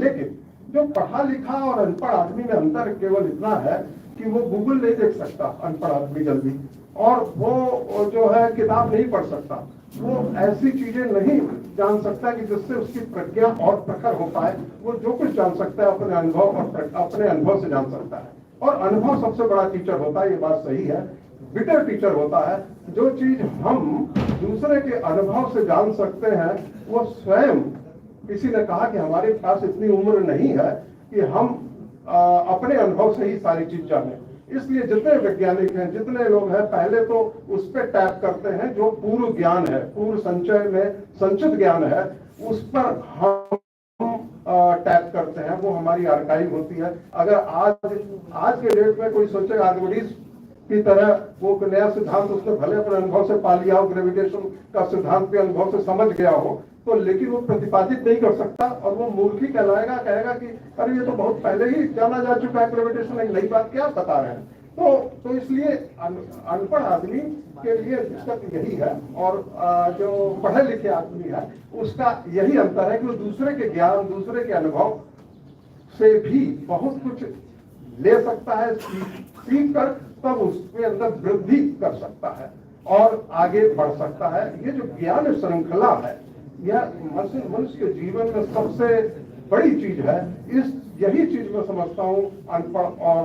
लेकिन जो पढ़ा लिखा और अनपढ़ आदमी में अंतर केवल इतना है कि वो गूगल नहीं देख सकता अनपढ़ आदमी जल्दी, और वो जो है किताब नहीं पढ़ सकता, वो ऐसी चीजें नहीं जान सकता कि जिससे उसकी प्रज्ञा और प्रखर हो पाए। वो जो कुछ जान सकता है अपने अनुभव और अपने अनुभव से जान सकता है, और अनुभव सबसे बड़ा टीचर होता है। ये बात सही है, बिटर टीचर होता है। जो चीज हम दूसरे के अनुभव से जान सकते हैं वो स्वयं, किसी ने कहा कि हमारे पास इतनी उम्र नहीं है कि हम अपने अनुभव से ही सारी चीज जाने, इसलिए जितने वैज्ञानिक हैं, जितने लोग हैं, पहले तो उस पर टैप करते हैं जो पूर्व ज्ञान है, पूर्व संचय में संचित ज्ञान है, उस पर हम टैप करते हैं। वो हमारी आर्काइव होती है। अगर आज के डेट में कोई सोचे आर्किमिडीज की तरह वो नया सिद्धांत उसने भले अपने अनुभव से पा लिया हो, ग्रेविटेशन का सिद्धांत भी अनुभव से समझ गया हो, तो लेकिन वो प्रतिपादित नहीं कर सकता, और वो मूर्ख ही कहलाएगा, कहेगा कि अरे ये तो बहुत पहले ही जाना जा चुका है, ग्रेविटेशन एक नई बात क्या बता रहे हैं। तो इसलिए अनपढ़ आदमी के लिए दिक्कत यही है, और जो पढ़े लिखे आदमी है उसका यही अंतर है कि वो दूसरे के ज्ञान, दूसरे के अनुभव से भी बहुत कुछ ले सकता है, सीख कर तब उसके अंदर वृद्धि कर सकता है और आगे बढ़ सकता है। ये जो ज्ञान श्रृंखला है, यह मनुष्य के जीवन में सबसे बड़ी चीज है। यही चीज मैं समझता हूँ अनपढ़ और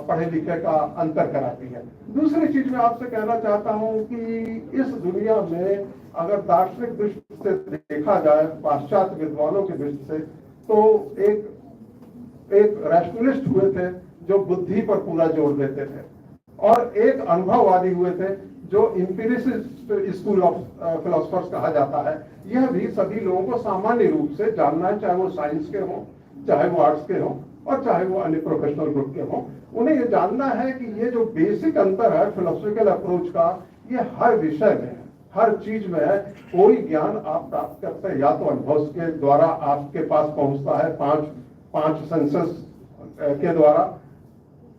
पढ़े लिखे का अंतर कराती है। दूसरी चीज मैं आपसे कहना चाहता हूँ कि इस दुनिया में अगर दार्शनिक दृष्टि से देखा जाए, पाश्चात्य विद्वानों की दृष्टि से, तो एक रैशनलिस्ट हुए थे जो बुद्धि पर पूरा जोर देते थे, और एक अनुभववादी हुए थे जो इंपीरिसिस्ट स्कूल ऑफ फिलोसफर्स कहा जाता है। यह भी सभी लोगों को सामान्य रूप से जानना है, चाहे वो साइंस के हों, चाहे वो आर्ट्स के हों, और चाहे वो अन्य प्रोफेशनल ग्रुप के हों। उन्हें ये जानना है कि ये जो बेसिक अंतर है फिलोसफिकल अप्रोच का, ये हर विषय में है, हर चीज में है। कोई ज्ञान आप प्राप्त करते हैं या तो अनुभव के द्वारा आपके पास पहुंचता है, पांच सेंसेस के द्वारा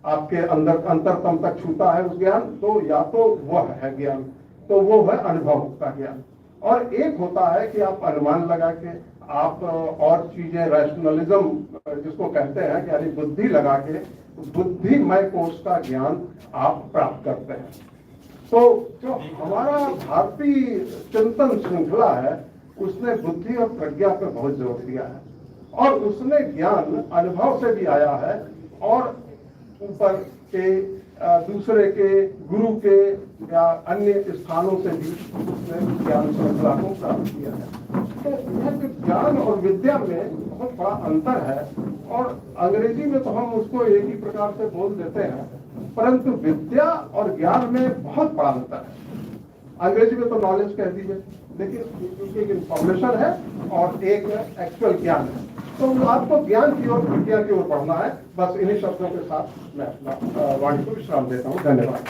आपके अंदर अंतरतम तक छूता है उस ज्ञान, तो या तो वह है ज्ञान, तो वो है अनुभव का ज्ञान। और एक होता है कि आप अनुमान लगा के आप और चीजें, रैशनलिज्म जिसको कहते हैं, यानी बुद्धि लगा के बुद्धिमय कोश का ज्ञान आप प्राप्त करते हैं। तो जो हमारा भारतीय चिंतन श्रृंखला है उसने बुद्धि और प्रज्ञा पर बहुत जोर दिया है, और उसने ज्ञान अनुभव से भी आया है और ऊपर के दूसरे के गुरु के या अन्य स्थानों से भी उसने ज्ञान श्रृंखला को प्राप्त किया है। तो यह ज्ञान और विद्या में बहुत बड़ा अंतर है, और अंग्रेजी में तो हम उसको एक ही प्रकार से बोल देते हैं, परंतु विद्या और ज्ञान में बहुत बड़ा अंतर है। अंग्रेजी में तो नॉलेज कह दीजिए, लेकिन एक इंफॉर्मेशन है और एक एक्चुअल ज्ञान है। तो आपको ज्ञान की ओर, विद्या की ओर बढ़ना है। बस इन्हीं शब्दों के साथ मैं अपना वाणी को विश्राम देता हूँ। धन्यवाद।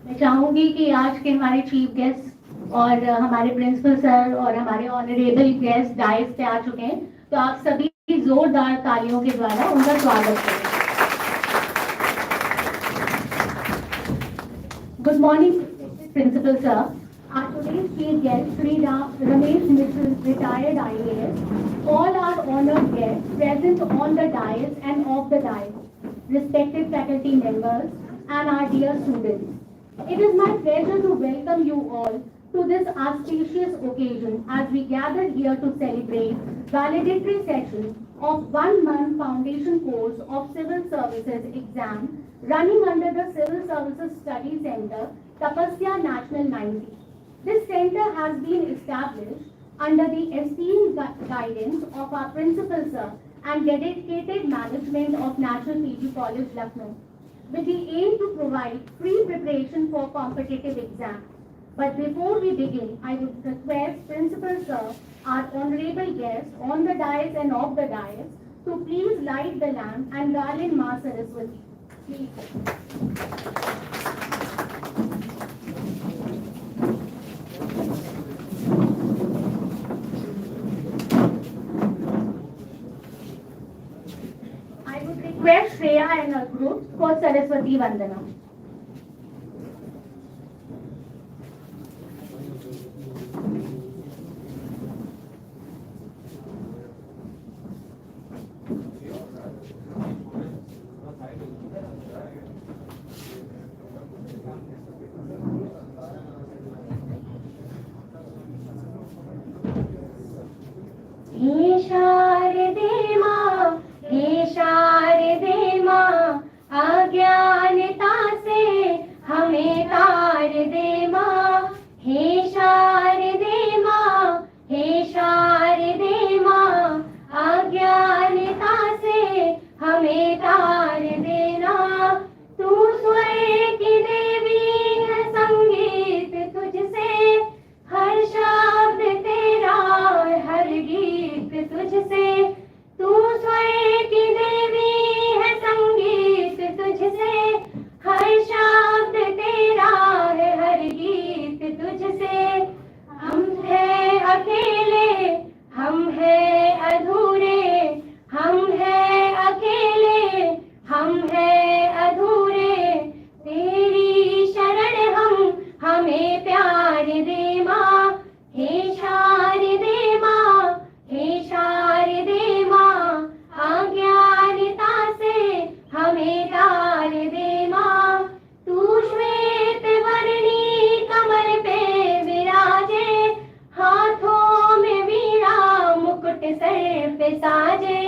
मैं चाहूंगी कि आज के हमारे चीफ गेस्ट और हमारे प्रिंसिपल सर और हमारे ऑनरेबल गेस्ट डायस पे आ चुके हैं, तो आप सभी जोरदार तालियों के द्वारा उनका स्वागत करें। Good morning principal sir. Our today's chief guest, Sri Ramesh Mittal, retired IAS, all our honored guests present on the dais and off the dais, respected faculty members, and our dear students. It is my pleasure to welcome you all to this auspicious occasion as we gather here to celebrate valedictory session of 1 month foundation course of Civil Services exam running under the Civil Services Study Center, Tapasya National 90. This center has been established under the esteemed guidance of our principal sir and dedicated management of National PG College, Lucknow, with the aim to provide free preparation for competitive exams. But before we begin, I would request Principal Sir, our honorable guest on the dais and off the dais, to please light the lamp and garland Ma Saraswati. Please. Request Shreya and her group for Saraswati Vandana. हम हैं अधूरे, हम हैं अकेले, हम हैं अधूरे, तेरी शरण हमें प्यार दे माँ, हे शारदे माँ, हे शारदे माँ, अज्ञानता से हमें तार दे माँ। तू श्वेत वर्णी कमल पे विराजे, हाथों में वीणा मुकुट सर पे साजे।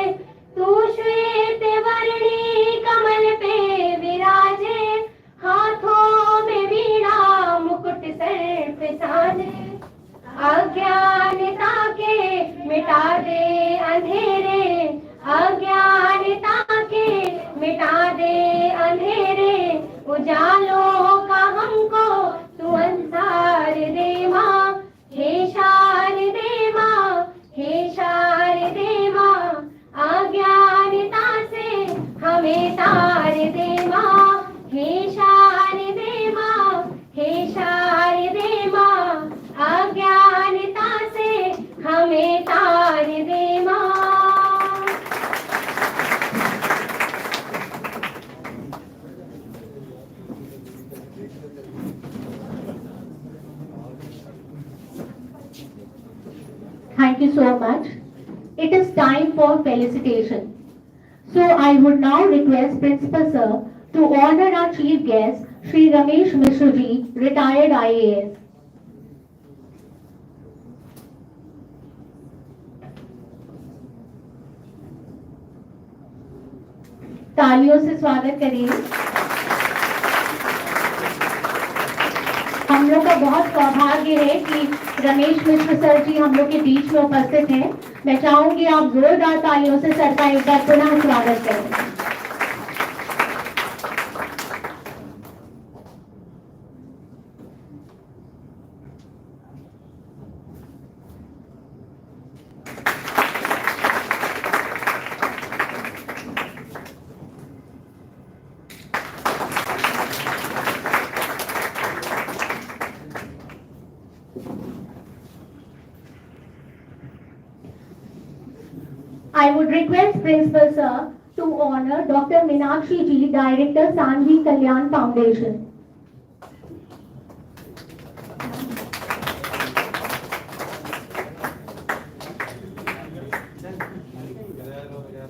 तू श्वेत वर्णी कमल पे विराजे, हाथों में वीणा मुकुट सर पे साजे। अज्ञानता के मिटा दे अंधेरे, अज्ञानता के मिटा दे अंधेरे, उजालों का हमको तू अंसार दे माँ, हे शारदे माँ, हे शारदे माँ, अज्ञानता से हमें तार दे माँ, हे शारदे माँ, हे शारदे माँ, अज्ञानता से हमें तार दे माँ। Thank you so much. It is time for felicitation. So I would now request Principal Sir to honor our chief guest, Shri Ramesh Mishra ji, retired IAS. तालियों से स्वागत करिए। हम लोग का बहुत सौभाग्य है कि रमेश मिश्र सर जी हम लोग के बीच में उपस्थित हैं। मैं चाहूंगी आप जोरदार तालियों से सर का एक बार पुनः स्वागत करें। I would request Principal Sir to honor Dr. Meenakshi ji, Director, Sanvi Kalyan Foundation.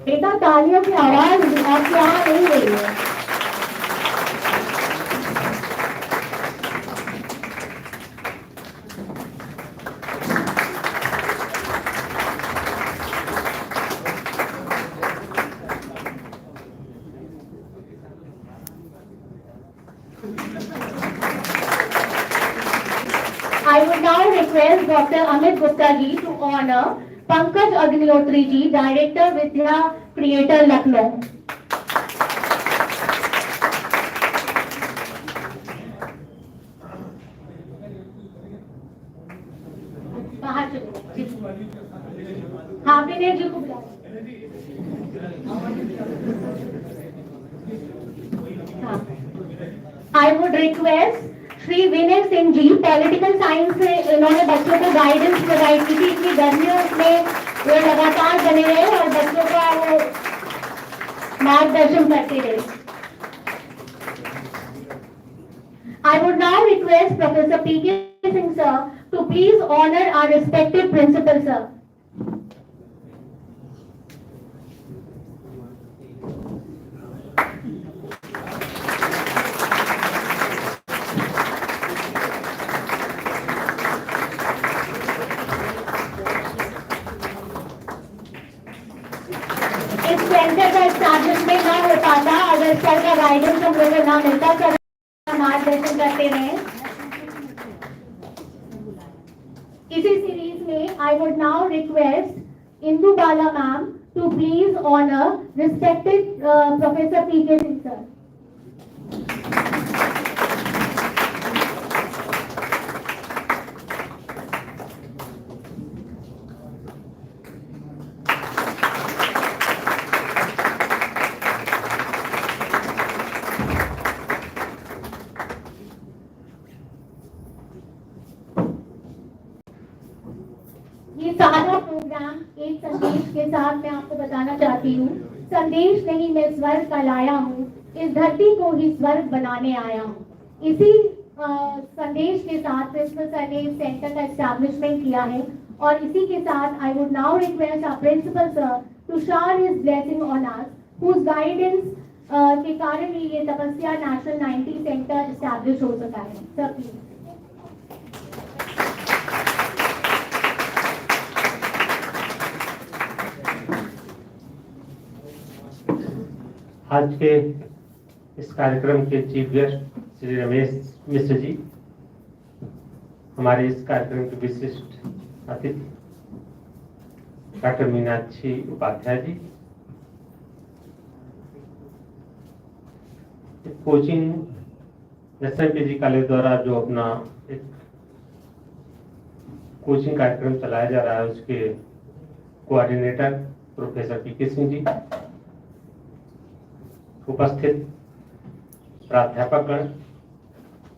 बेटा तालियों की आवाज आपके यहाँ नहीं रही है। I would now request Dr. Amit Gupta ji to honor Pankaj Agnihotri ji, Director, Vidya Creator, Lucknow. बाहर चलो। हाँ, विनय जी को बुलाओ। I would request Shri Vinay Singh ji, political science से इन्होंने बच्चों को गाइडेंस प्रोवाइड की थी। इतनी गर्मियों में वो लगातार बने रहे और बच्चों का वो मार्गदर्शन करते रहे। I would now request Professor P.K. Singh sir to please honor our respected principal sir. इस सेंटर का एस्टैब्लिशमेंट ना हो पाता अगर सर का गाइडेंस हम लोगों को ना मिलता, सर मार्गदर्शन करते रहे। इसी सीरीज में I would now request Indu Bala ma'am to please honour respected professor PK. Singh sir. ये सारा प्रोग्राम एक संदेश के साथ मैं आपको बताना चाहती हूँ। संदेश नहीं, मैं स्वर्ग का लाया हूँ, इस धरती को ही स्वर्ग बनाने आया हूँ। इसी संदेश के साथ प्रिंसिपल सर ने इस सेंटर का एस्टैब्लिशमेंट किया है और इसी के साथ I would now request our principal sir to shower his blessing on us, whose guidance के कारण ही ये तपस्या नेशनल 90 सेंटर एस्टैब्लिश हो सका है। Sir please. आज के इस कार्यक्रम के चीफ गेस्ट श्री रमेश मिश्र जी, हमारे इस कार्यक्रम के विशिष्ट अतिथि doctor Meenakshi Upadhyay ji, coaching national PG college द्वारा जो अपना एक कोचिंग कार्यक्रम चलाया जा रहा है उसके coordinator professor PK Singh ji, उपस्थित प्राध्यापकगण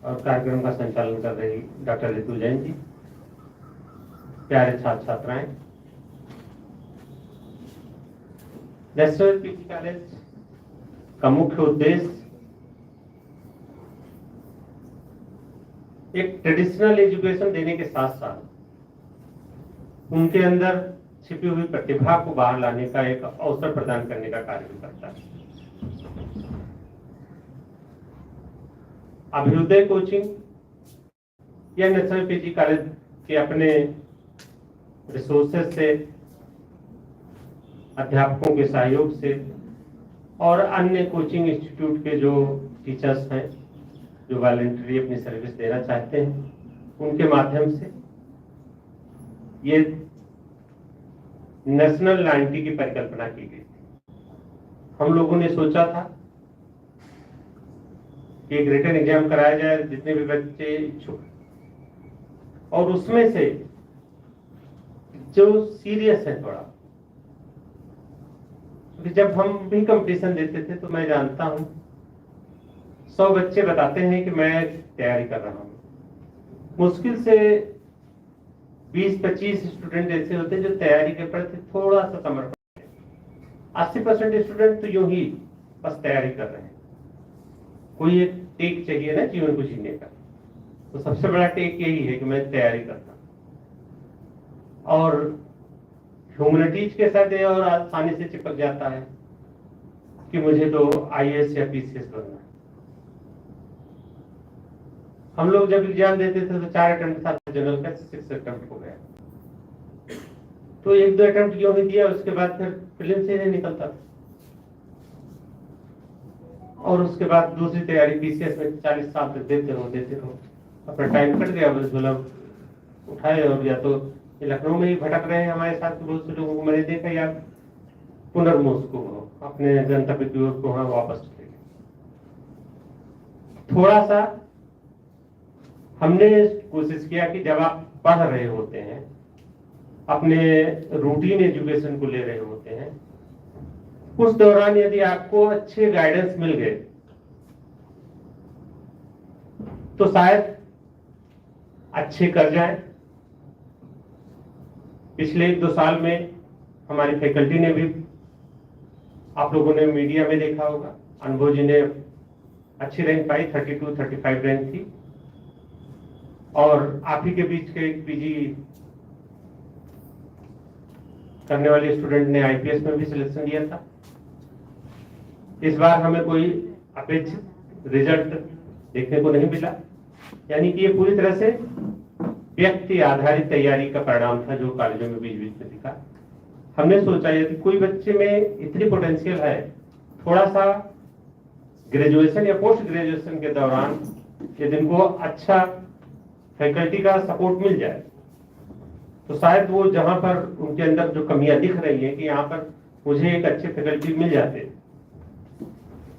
और कार्यक्रम का संचालन कर रही डॉक्टर ऋतु जैन जी, प्यारे छात्र छात्राएं, नेशनल पीजी कॉलेज का मुख्य उद्देश्य एक ट्रेडिशनल एजुकेशन देने के साथ साथ उनके अंदर छिपी हुई प्रतिभा को बाहर लाने का एक अवसर प्रदान करने का कार्य भी करता है। अभ्युदय कोचिंग या नेशनल पीजी कॉलेज के अपने रिसोर्सेज से, अध्यापकों के सहयोग से और अन्य कोचिंग इंस्टीट्यूट के जो टीचर्स हैं जो वॉलंटरी अपनी सर्विस देना चाहते हैं, उनके माध्यम से ये नेशनल 90 की परिकल्पना की गई थी। हम लोगों ने सोचा था कि एक रिटन एग्जाम कराया जाए, जितने भी बच्चे इच्छुक, और उसमें से जो सीरियस है थोड़ा, क्योंकि जब हम भी कंपटीशन देते थे तो मैं जानता हूं 100 बच्चे बताते हैं कि मैं तैयारी कर रहा हूं। मुश्किल से 20-25 स्टूडेंट ऐसे होते हैं जो तैयारी के प्रति थोड़ा सा समर्पण है। 80% स्टूडेंट तो यूं ही बस तैयारी कर रहे हैं। कोई एक टेक चाहिए ना जीवन को जीने का, तो सबसे बड़ा टेक यही है कि मैं तैयारी करता हूं। और ह्यूमैनिटीज के साथ ये और आसानी से चिपक जाता है कि मुझे तो IAS या PCS बनना है। हम लोग जब एग्जाम देते थे तो 4 अटेम्प्ट था, जनरल का 6 अटेम्प्ट हो गया, तो 1-2 अटेम्प्ट क्यों ही दिया, उसके बाद फिर प्रीलिम्स से नहीं निकलता था। और उसके बाद दूसरी तैयारी PCS में 40 साल तक देते रहो, अपना टाइम कट गया। बस मतलब उठाए और या तो लखनऊ में ही भटक रहे हैं हमारे साथ बहुत से लोगों को मैंने देखा, या पुनर्मोस को अपने गंतव्य की ओर को वहां वापस चले गए। थोड़ा सा हमने कोशिश किया कि जब आप पढ़ रहे होते हैं, अपने रूटीन एजुकेशन को ले रहे होते हैं, उस दौरान यदि आपको अच्छे गाइडेंस मिल गए तो शायद अच्छे कर जाएं। पिछले 1-2 साल में हमारी फैकल्टी ने भी, आप लोगों ने मीडिया में देखा होगा, अनुभव जी ने अच्छी रैंक पाई, 32-35 रैंक थी। और आप ही के बीच के एक पीजी करने वाले स्टूडेंट ने IPS में भी सिलेक्शन दिया था। इस बार हमें कोई अपेक्षित रिजल्ट देखने को नहीं मिला, यानी कि ये पूरी तरह से व्यक्ति आधारित तैयारी का परिणाम था जो कॉलेजों में बीच बीच में दिखा। हमने सोचा यदि कोई बच्चे में इतनी पोटेंशियल है, थोड़ा सा ग्रेजुएशन या पोस्ट ग्रेजुएशन के दौरान यदि इनको अच्छा फैकल्टी का सपोर्ट मिल जाए तो शायद वो जहां पर उनके अंदर जो कमियां दिख रही हैं कि यहाँ पर मुझे एक अच्छे फैकल्टी मिल जाते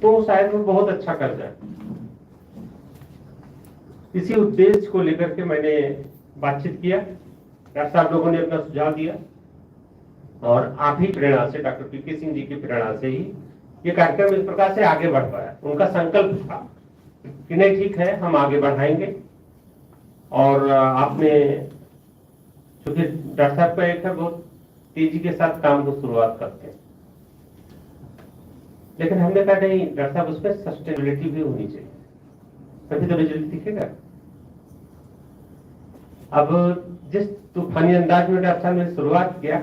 तो शायद वो बहुत अच्छा कर जाए। इसी उद्देश्य को लेकर के मैंने बातचीत किया, डॉक्टर साहब लोगों ने अपना सुझाव दिया और आप ही प्रेरणा से, डॉक्टर पीके सिंह जी की प्रेरणा से ही ये कार्यक्रम इस प्रकार से आगे बढ़ पाया। उनका संकल्प था कि नहीं ठीक है, हम आगे बढ़ाएंगे। और आपने, चूंकि डॉक्टर साहब का एक है बहुत तेजी के साथ काम को शुरुआत करते हैं, लेकिन हमने कहा नहीं डॉक्टर साहब उसमें सस्टेनेबिलिटी भी होनी चाहिए, तभी तो रिजल्ट दिखेगा। अब जिस तूफानी अंदाज में डॉक्टर साहब ने शुरुआत किया,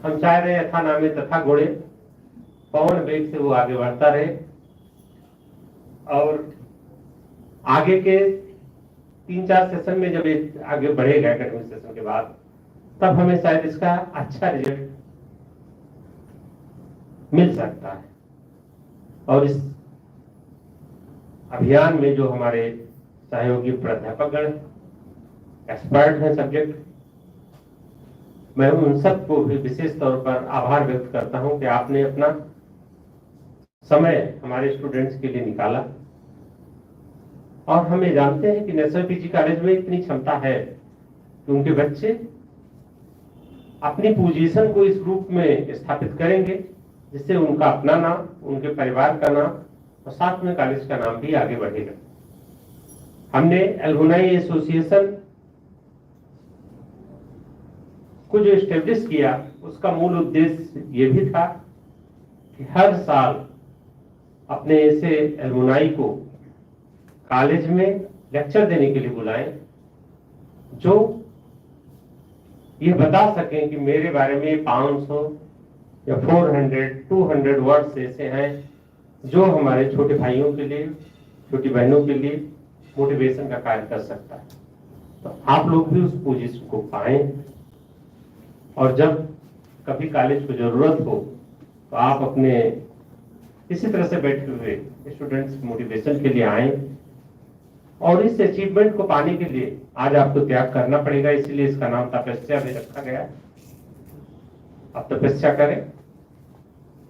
हम चाह रहे हैं यथा नामे तथा घोड़े, पवन वेग से वो आगे बढ़ता रहे और आगे के 3-4 सेशन में जब ये आगे बढ़ेगा एकेडमिक सेशन के बाद, तब हमें शायद इसका अच्छा रिजल्ट मिल सकता है। और इस अभियान में जो हमारे सहयोगी प्राध्यापकगण एक्सपर्ट हैं सब्जेक्ट, मैं उन सबको भी विशेष तौर पर आभार व्यक्त करता हूं कि आपने अपना समय हमारे स्टूडेंट्स के लिए निकाला। और हम ये जानते हैं कि नेशनल पीजी कॉलेज में इतनी क्षमता है कि उनके बच्चे अपनी पोजीशन को इस रूप में स्थापित करेंगे जिससे उनका अपना नाम, उनके परिवार का नाम और साथ में कॉलेज का नाम भी आगे बढ़ेगा। हमने एल्युमनाई एसोसिएशन को जो एस्टेब्लिश किया, उसका मूल उद्देश्य ये भी था कि हर साल अपने ऐसे एल्युमनाई को कॉलेज में लेक्चर देने के लिए बुलाएं जो ये बता सकें कि मेरे बारे में 500 या 400-200 वर्ड्स ऐसे हैं जो हमारे छोटे भाइयों के लिए, छोटी बहनों के लिए मोटिवेशन का कार्य कर सकता है। तो आप लोग भी उस पोजीशन को पाएं और जब कभी कॉलेज को जरूरत हो तो आप अपने इसी तरह से बैठे हुए स्टूडेंट्स मोटिवेशन के लिए आएं। और इस अचीवमेंट को पाने के लिए आज आपको त्याग करना पड़ेगा, इसलिए इसका नाम तपस्या भी रखा गया। आप तपस्या करें,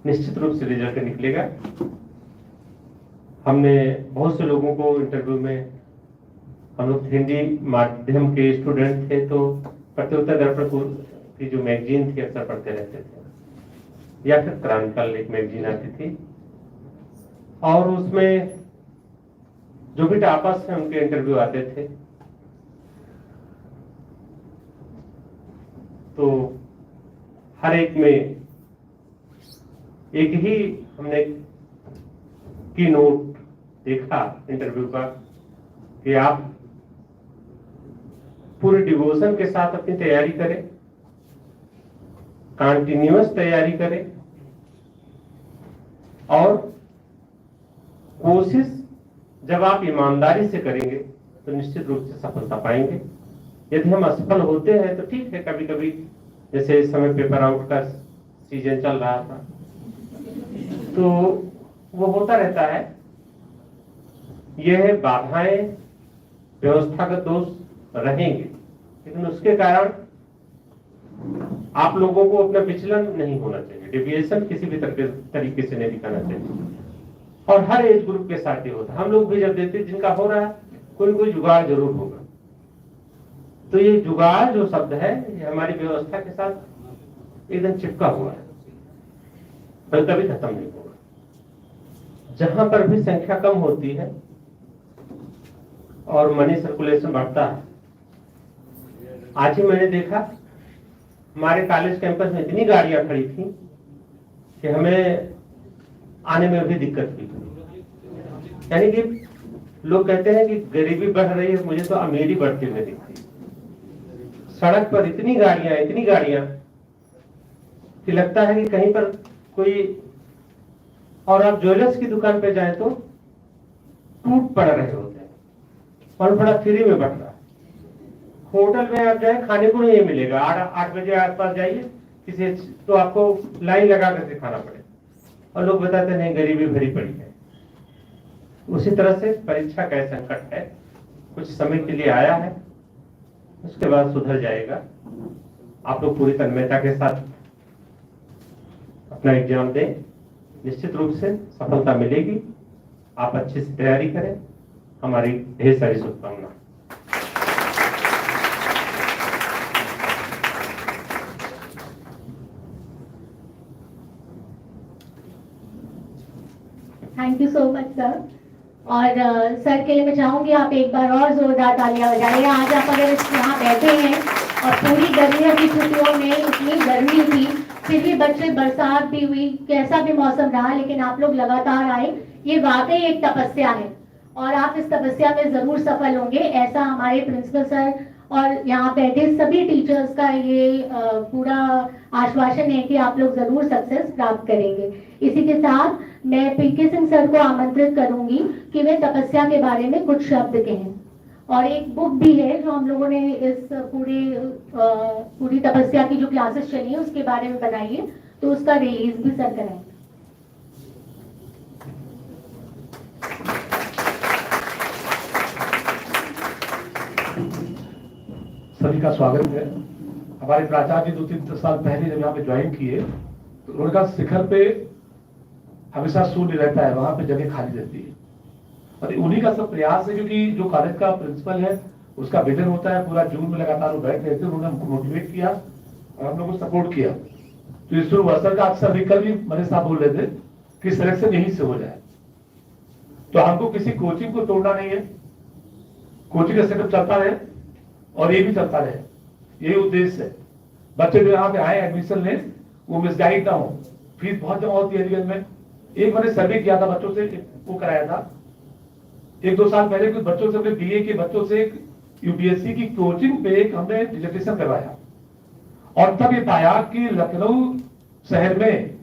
निश्चित रूप से रिजल्ट निकलेगा। हमने बहुत से लोगों को इंटरव्यू में, हम लोग हिंदी माध्यम के स्टूडेंट थे तो प्रत्युत्तर दर्पण की जो मैगजीन थी अक्सर पढ़ते रहते थे, या फिर क्रांतिकाल एक मैगजीन आती थी और उसमें जो भी टॉपर्स हैं उनके इंटरव्यू आते थे। तो हर एक में एक ही हमने की नोट देखा इंटरव्यू का कि आप पूरे डिवोशन के साथ अपनी तैयारी करें, कंटिन्यूअस तैयारी करें और कोशिश जब आप ईमानदारी से करेंगे तो निश्चित रूप से सफलता पाएंगे। यदि हम असफल होते हैं तो ठीक है, कभी कभी जैसे इस समय पेपर आउट का सीजन चल रहा था तो वो होता रहता है। यह बाधाएं, व्यवस्थागत दोष रहेंगे, लेकिन उसके कारण आप लोगों को अपना विचलन नहीं होना चाहिए, डेविएशन किसी भी तरीके से नहीं दिखाना चाहिए। और हर एज ग्रुप के साथ ही होता है। हम लोग भी जब देते जिनका हो रहा है कोई कोई जुगाड़ जरूर होगा। तो ये जुगाड़ जो शब्द है ये हमारी व्यवस्था के साथ एकदम चिपका हुआ है, पर कभी खत्म नहीं होगा। जहां पर भी संख्या कम होती है और मनी सर्कुलेशन बढ़ता है। आज ही मैंने देखा हमारे कॉलेज कैंपस में इतनी गाड़ियां खड़ी थी कि हमें आने में भी दिक्कत हुई। यानी कि लोग कहते हैं कि गरीबी बढ़ रही है, मुझे तो अमीरी बढ़ती हुई दिखती। सड़क पर इतनी गाड़ियां कि लगता है कि कहीं पर कोई, और आप ज्वेलर्स की दुकान पे जाए तो टूट पड़ रहे होते हैं और बड़ा फ्री में बढ़ रहा है। होटल में आप जाए खाने को नहीं मिलेगा, 8 बजे आसपास जाइए किसी तो आपको लाइन लगा करके खाना पड़ेगा और लोग बताते नहीं गरीबी भरी पड़ी है। उसी तरह से परीक्षा का संकट है, कुछ समय के लिए आया है, उसके बाद सुधर जाएगा। आप लोग पूरी तन्मयता के साथ अपना एग्जाम दें, निश्चित रूप से सफलता मिलेगी। आप अच्छे से तैयारी करें। हमारी ढेर सारी शुभकामनाएं। Thank you so much sir. और सर के लिए मैं चाहूंगी आप एक बार और जोरदार तालियां बजाइए। आज आप अगर यहाँ बैठे हैं और पूरी गर्मियों की छुट्टियों में इतनी गर्मी थी, फिर भी बच्चे, बरसात भी हुई, कैसा भी मौसम रहा, लेकिन आप लोग लगातार आए। ये वाकई एक तपस्या है और आप इस तपस्या में जरूर सफल होंगे, ऐसा हमारे प्रिंसिपल सर और यहाँ बैठे सभी टीचर्स का ये पूरा आश्वासन है कि आप लोग जरूर सक्सेस प्राप्त करेंगे। इसी के साथ मैं पीके सिंह सर को आमंत्रित करूंगी कि वे तपस्या के बारे में कुछ शब्द कहें। और एक बुक भी है जो हम लोगों ने इस पूरी तपस्या की जो क्लासेस चली है उसके बारे में बनाई है, तो उसका रिलीज भी सर कराएंगे। सभी का स्वागत है। हमारे प्राचार्य 2-3 साल पहले जब यहाँ पे ज्वाइन किए तो उन्होंने कहा शिखर पे हमेशा शून्य रहता है, वहां पे जगह खाली रहती है, और उन्हीं का सब प्रयास है, क्योंकि जो कॉलेज का प्रिंसिपल है उसका विजन होता है। पूरा जून में लगातार वो बैठ रहे थे, उन्होंने हमको मोटिवेट किया और हम लोग को सपोर्ट किया। तो इस वर्षर का अक्सर भी कल भी मनीष साहब बोल रहे थे कि सिलेक्शन यहीं से हो जाए, तो हमको किसी कोचिंग को तोड़ना नहीं है, कोचिंग का सेटअप चलता रहे और ये भी चलता रहे, यही उद्देश्य है। बच्चे जो यहाँ पे आए एडमिशन ले वो मिसगाइड ना हो। फीस बहुत जमा होती है एलिगन में। एक मैंने सर्वे किया था बच्चों से, वो कराया था 1-2 साल पहले, कुछ बच्चों से, अपने बीए के बच्चों से यूपीएससी की कोचिंग पे हमने रजिस्ट्रेशन करवाया और तब ये पाया कि लखनऊ शहर में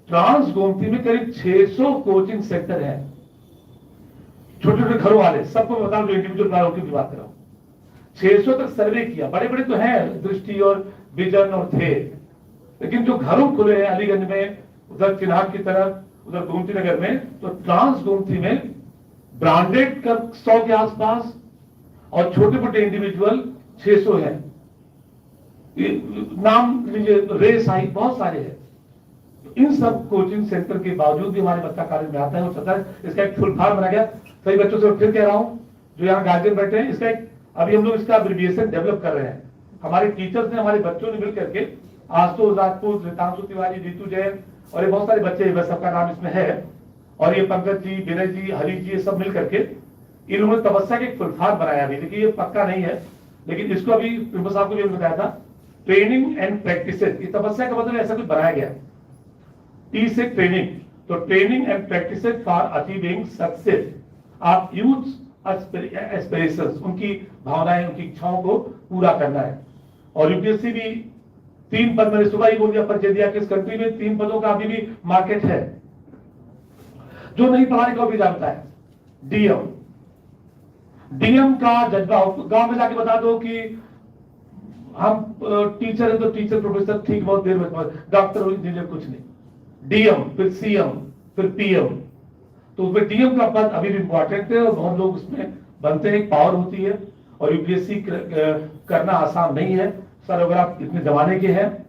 ट्रांस गोमती में करीब 600 कोचिंग सेंटर है, छोटे छोटे घरों वाले, सबको बता दो, इंडिविजुअल घरों की बात कर रहा हूं। 600 तक सर्वे किया, बड़े बड़े तो हैं दृष्टि और विजन और थे, लेकिन जो घरों खुले हैं अलीगंज में, उधर चिन्हाट की तरफ, उधर गोमती नगर में, तो ट्रांस गोमती में ब्रांडेड का 100 के आसपास और छोटे मोटे इंडिविजुअल 600 है। नाम लीजिए, रेस आई, बहुत सारे हैं। तो इन सब कोचिंग सेंटर के बावजूद भी हमारे बच्चा कॉलेज में आता है और चलता है। इसका एक फुल फॉर्म बना गया। सभी बच्चों से फिर कह रहा हूं जो यहाँ गार्जियन बैठे हैं, इसका एक अभी हम लोग इसका एब्रिविएशन डेवलप कर रहे हैं। हमारे टीचर्स ने, हमारे बच्चों ने मिल करके, आशुतोष राजपूत, रितांशु तिवारी, रीतू जैन और ये बहुत सारे बच्चे, बस सबका नाम इसमें है, और ये पंकज जी, विनय जी, हरी जी, ये सब मिल करके इन लोगों ने तपस्या के एक फुल फॉर्म बनाया। अभी देखिए ये पक्का नहीं है, लेकिन इसको अभी प्रिंसिपल साहब को भी बताया था, ट्रेनिंग एंड प्रैक्टिस। ये तपस्या का मतलब ऐसा कुछ बनाया गया, टी से ट्रेनिंग, तो training and practice for achieving success. आप यूथ एस्पिरेशंस, उनकी भावनाएं, उनकी इच्छाओं को पूरा करना है। और यूपीएससी भी 3 पद, मैंने सुबह ही बोल दिया, परिचय दिया कि इस कंट्री में 3 पदों का अभी भी मार्केट है। जो नहीं पढ़ा लिखा भी जानता है, डीएम का जज्बा, गांव में जाके बता दो कि हम टीचर है तो टीचर प्रोफेसर ठीक, बहुत देर में, डॉक्टर इंजीनियर कुछ नहीं, डीएम फिर सीएम फिर पीएम, तो उसमें डीएम का पद अभी भी इंपॉर्टेंट है और बहुत लोग उसमें बनते हैं, एक पावर होती है। और यूपीएससी करना आसान नहीं है सर, अगर आप इतने जमाने के हैं,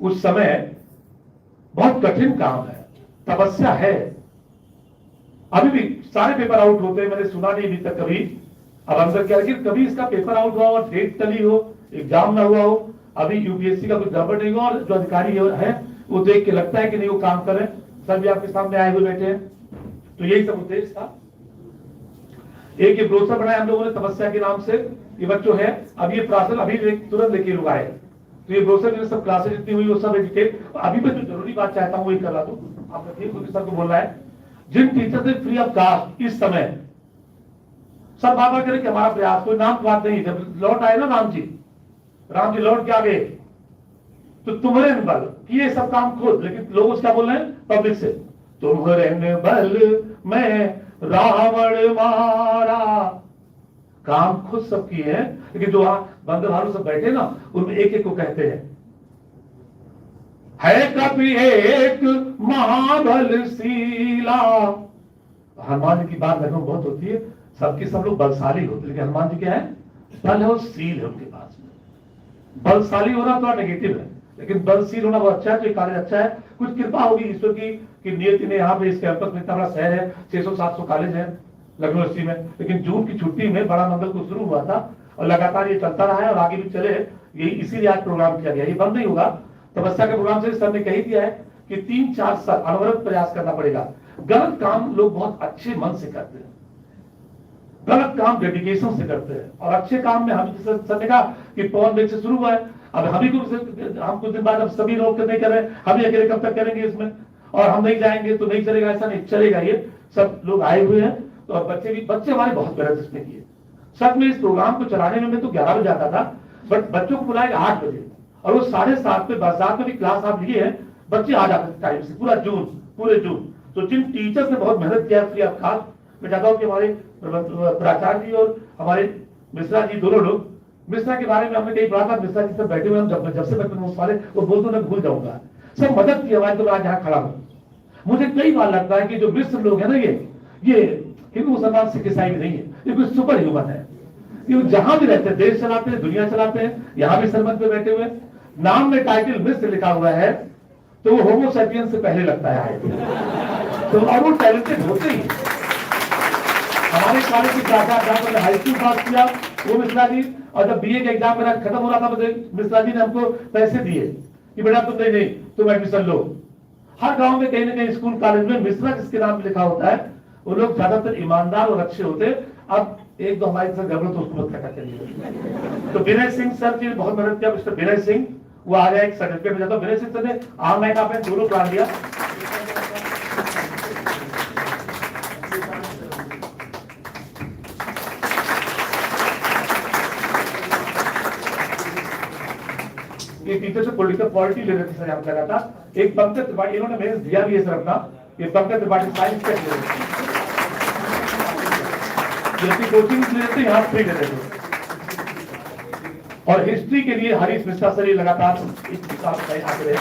उस समय बहुत कठिन काम है, तपस्या है। अभी भी सारे पेपर आउट होते हैं, मैंने सुना नहीं अभी तक कभी, अब अंदर क्या, लेकिन कभी इसका पेपर आउट हुआ और डेट टली हो, एग्जाम ना हुआ हो, अभी यूपीएससी का कुछ गड़बड़ नहीं हुआ, और जो अधिकारी है वो देख के लगता है कि नहीं वो काम कर रहे हैं। सर भी आपके सामने आए हुए बैठे हैं, तो यही सब उद्देश्य था। एक ये ब्रोशर बनाया हम लोगों ने तपस्या के नाम से, ये बच्चों है, अब ये प्रासल अभी तुरंत लेके लोग आए, तो ये ब्रोशर में सब क्लासेज जितनी हुई वो सब डिटेल। अभी मैं जो जरूरी बात चाहता हूँ वही कर रहा हूँ, आप रखिए, क्योंकि सर को बोलना है, जिन टीचर से फ्री ऑफ कास्ट इस समय सब बाबा करें कि हमारा प्रयास, कोई नाम की बात नहीं, जब लौट आए ना राम जी लौट के आ गए, तो तुम्हारे बल किए सब काम खुद, लेकिन लोग उसका बोल रहे हैं पब्लिक से, तुम्हारे बल में रावण मारा, काम खुद सब किए हैं, लेकिन जो वहां बंदर भालू सब बैठे ना, उनमें एक एक को कहते हैं, है कभी एक महाबलशीला। हनुमान जी की बात लखनऊ बहुत होती है, सबके सब लोग बलशाली होते, लेकिन हनुमान जी क्या है, बल है और शील है उनके पास में। बलशाली होना थोड़ा नेगेटिव है, लेकिन बलशील होना बहुत अच्छा है। तो कॉलेज अच्छा है, कुछ कृपा होगी ईश्वर की नियति ने, यहाँ पे इस कैंपस में इतना बड़ा शहर है, 600-700 कॉलेज है लखनऊ यूनिवर्सिटी में, लेकिन जून की छुट्टी में बड़ा मंगल को शुरू हुआ था और लगातार ये चलता रहा है और आगे भी चले, यही इसीलिए आज प्रोग्राम किया गया, ये बंद नहीं होगा। तपस्या के प्रोग्राम से सर ने कही दिया है कि 3-4 साल अनवरत प्रयास करना पड़ेगा। गलत काम लोग बहुत अच्छे मन से करते हैं, गलत काम डेडिकेशन से करते हैं, और अच्छे काम में हम सर ने कहा कि पवन बेग से शुरू हुआ है। अब हम कुछ दिन बाद अब सभी लोग नहीं कर रहे, हम अकेले कब तक करेंगे इसमें, और हम नहीं जाएंगे तो नहीं चलेगा, ऐसा नहीं चलेगा। ये सब लोग आए हुए हैं, तो अब बच्चे हमारे बहुत मेहनत इसमें किए। सच में इस प्रोग्राम को चलाने में मैं तो 11 बजे आता था, बट बच्चों को बुलाएगा 8 बजे, और वो 7:30 पे बरसात में भी क्लास आप लिए हैं, बच्चे आ जाते थे टाइम से, पूरे जून। तो जिन टीचर्स ने बहुत मेहनत किया फ्री ऑफ कॉस्ट, मैं चाहता हूँ कि हमारे प्राचार्य जी और हमारे मिश्रा जी दोनों लोग, मिश्रा के बारे में हमने कहीं पढ़ा था, मिश्रा जी से बैठे हुए हम जब से बचपन में वाले वो बोलते मैं भूल जाऊंगा, सब मदद की हमारी, तो मैं आज यहाँ खड़ा हूँ। मुझे कई बार लगता है कि जो मिस्र लोग है ना, ये हिंदू मुसलमान सिख ईसाई नहीं है, ये कोई सुपर ह्यूमन है। ये जहां भी रहते हैं, देश चलाते हैं, दुनिया चलाते हैं, यहाँ भी सरमत पे बैठे हुए, नाम में टाइटल मिस्र लिखा हुआ है, तो वो होमो सैपियंस से पहले लगता है। तो और वो टैलेंटेड होते ही। हमारे कॉलेज की प्राचार्य हाई स्कूल पास किया वो मिश्रा जी, और जब बीए का एग्जाम मेरा खत्म हो रहा था, मुझे मिश्रा जी ने हमको पैसे दिए कि बेटा तुम नहीं तुम एडमिशन लो। हर गांव में कहीं ना कहीं स्कूल कॉलेज में मिश्रा जिसके नाम लिखा होता है, वो लोग ज्यादातर ईमानदार और अच्छे होते। अब एक दो हमारे साथ गड़बड़ तो उसको मत कटा करिए। तो विनय सिंह सर जी ने बहुत मदद किया, मिस्टर विनय सिंह, वो आ गया एक सर्टिफिकेट में जाता हूँ। विनय सिंह सर ने ऑनलाइन आपने दोनों प्लान दिया। ये टीचर से पॉलिटिकल पॉलिटी ले रहे थे सर, यहाँ लगा था। एक पंकज त्रिपाठी, इन्होंने मेरे दिया भी है सर अपना, ये पंकज त्रिपाठी साइंस के ले रहे थे, कोचिंग ले रहे थे, यहाँ फ्री ले रहे थे। और हिस्ट्री के लिए हरीश मिश्रा सर ये लगातार इस किताब आते रहे।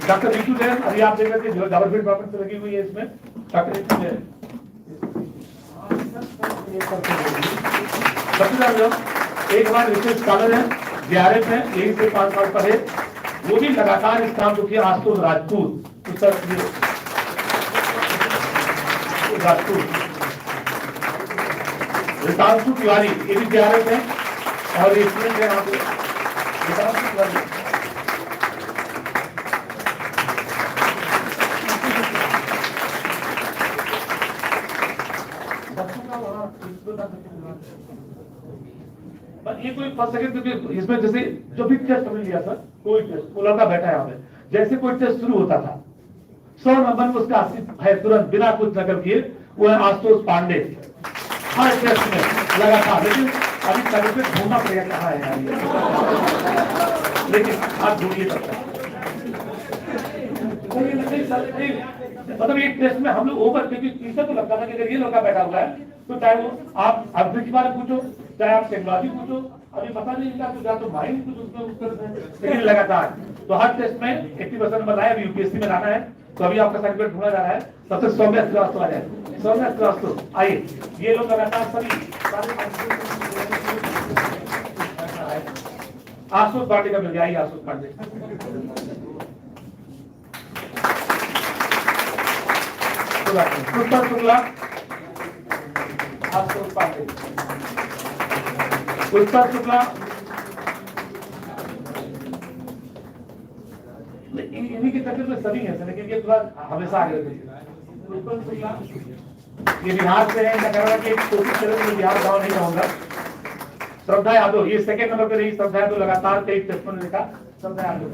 डॉक्टर ऋतु जैन, अभी आप देख रहे थे गवर्नमेंट डिपार्टमेंट से लगी हुई है इसमें, डॉक्टर ऋतु जैन। एक हमारे रिसर्च स्कॉलर है, जेआरएफ है, यही से 5 साल पर है, वो भी लगातार इस काम को किया। आशुतोष राजपूत, रितांशु तिवारी, ये भी जेआरएफ है, और ये स्टूडेंट है यहाँ पे रितांशु तिवारी। ये कोई फर्स्ट सेकंड, क्योंकि इसमें जैसे जो भी टेस्ट हमने लिया सर, कोई टेस्ट, वो लड़का बैठा है यहाँ पे, जैसे कोई टेस्ट शुरू होता था 100 नंबर में उसका है तुरंत बिना कुछ नकल किए, वो है आशुतोष पांडे। हर टेस्ट में लगातार, लेकिन अभी सर्टिफिकेट ढूंढना पड़ेगा कहाँ है यार, लेकिन आप ढूंढिए तब मतलब एक टेस्ट में हम लोग ओवर, क्योंकि टीचर को लगता था कि अगर ये लड़का बैठा हुआ है तो चाहे वो आप अभिवृद्धि के बारे में पूछो, चाहे आप टेक्नोलॉजी पूछो, अभी पता नहीं इनका तो तो माइंड कुछ उसमें उत्तर है, लेकिन लगातार। तो हर टेस्ट में 80% नंबर लाए, अभी यूपीएससी में लाना है, तो अभी आपका सर्टिफिकेट ढूंढा जा रहा है। सबसे सौम्य श्रीवास्तव आ जाए, सौम्य श्रीवास्तव आइए। ये लोग लगातार सभी आशुतोष पांडे का मिल गया, आइए आशुतोष पांडे। पुष्पा शुक्ला, आशुतोष पांडे, पुष्पा शुक्ला, इन्हीं के चक्कर में सभी हैं, लेकिन ये थोड़ा हमेशा आगे रहते। पुष्पा शुक्ला ये बिहार से है, कोशिश करें बिहार गाँव नहीं जाऊंगा। श्रद्धा यादव, ये सेकेंड नंबर पे रही श्रद्धा यादव, लगातार कई टेस्ट में लिखा श्रद्धा यादव।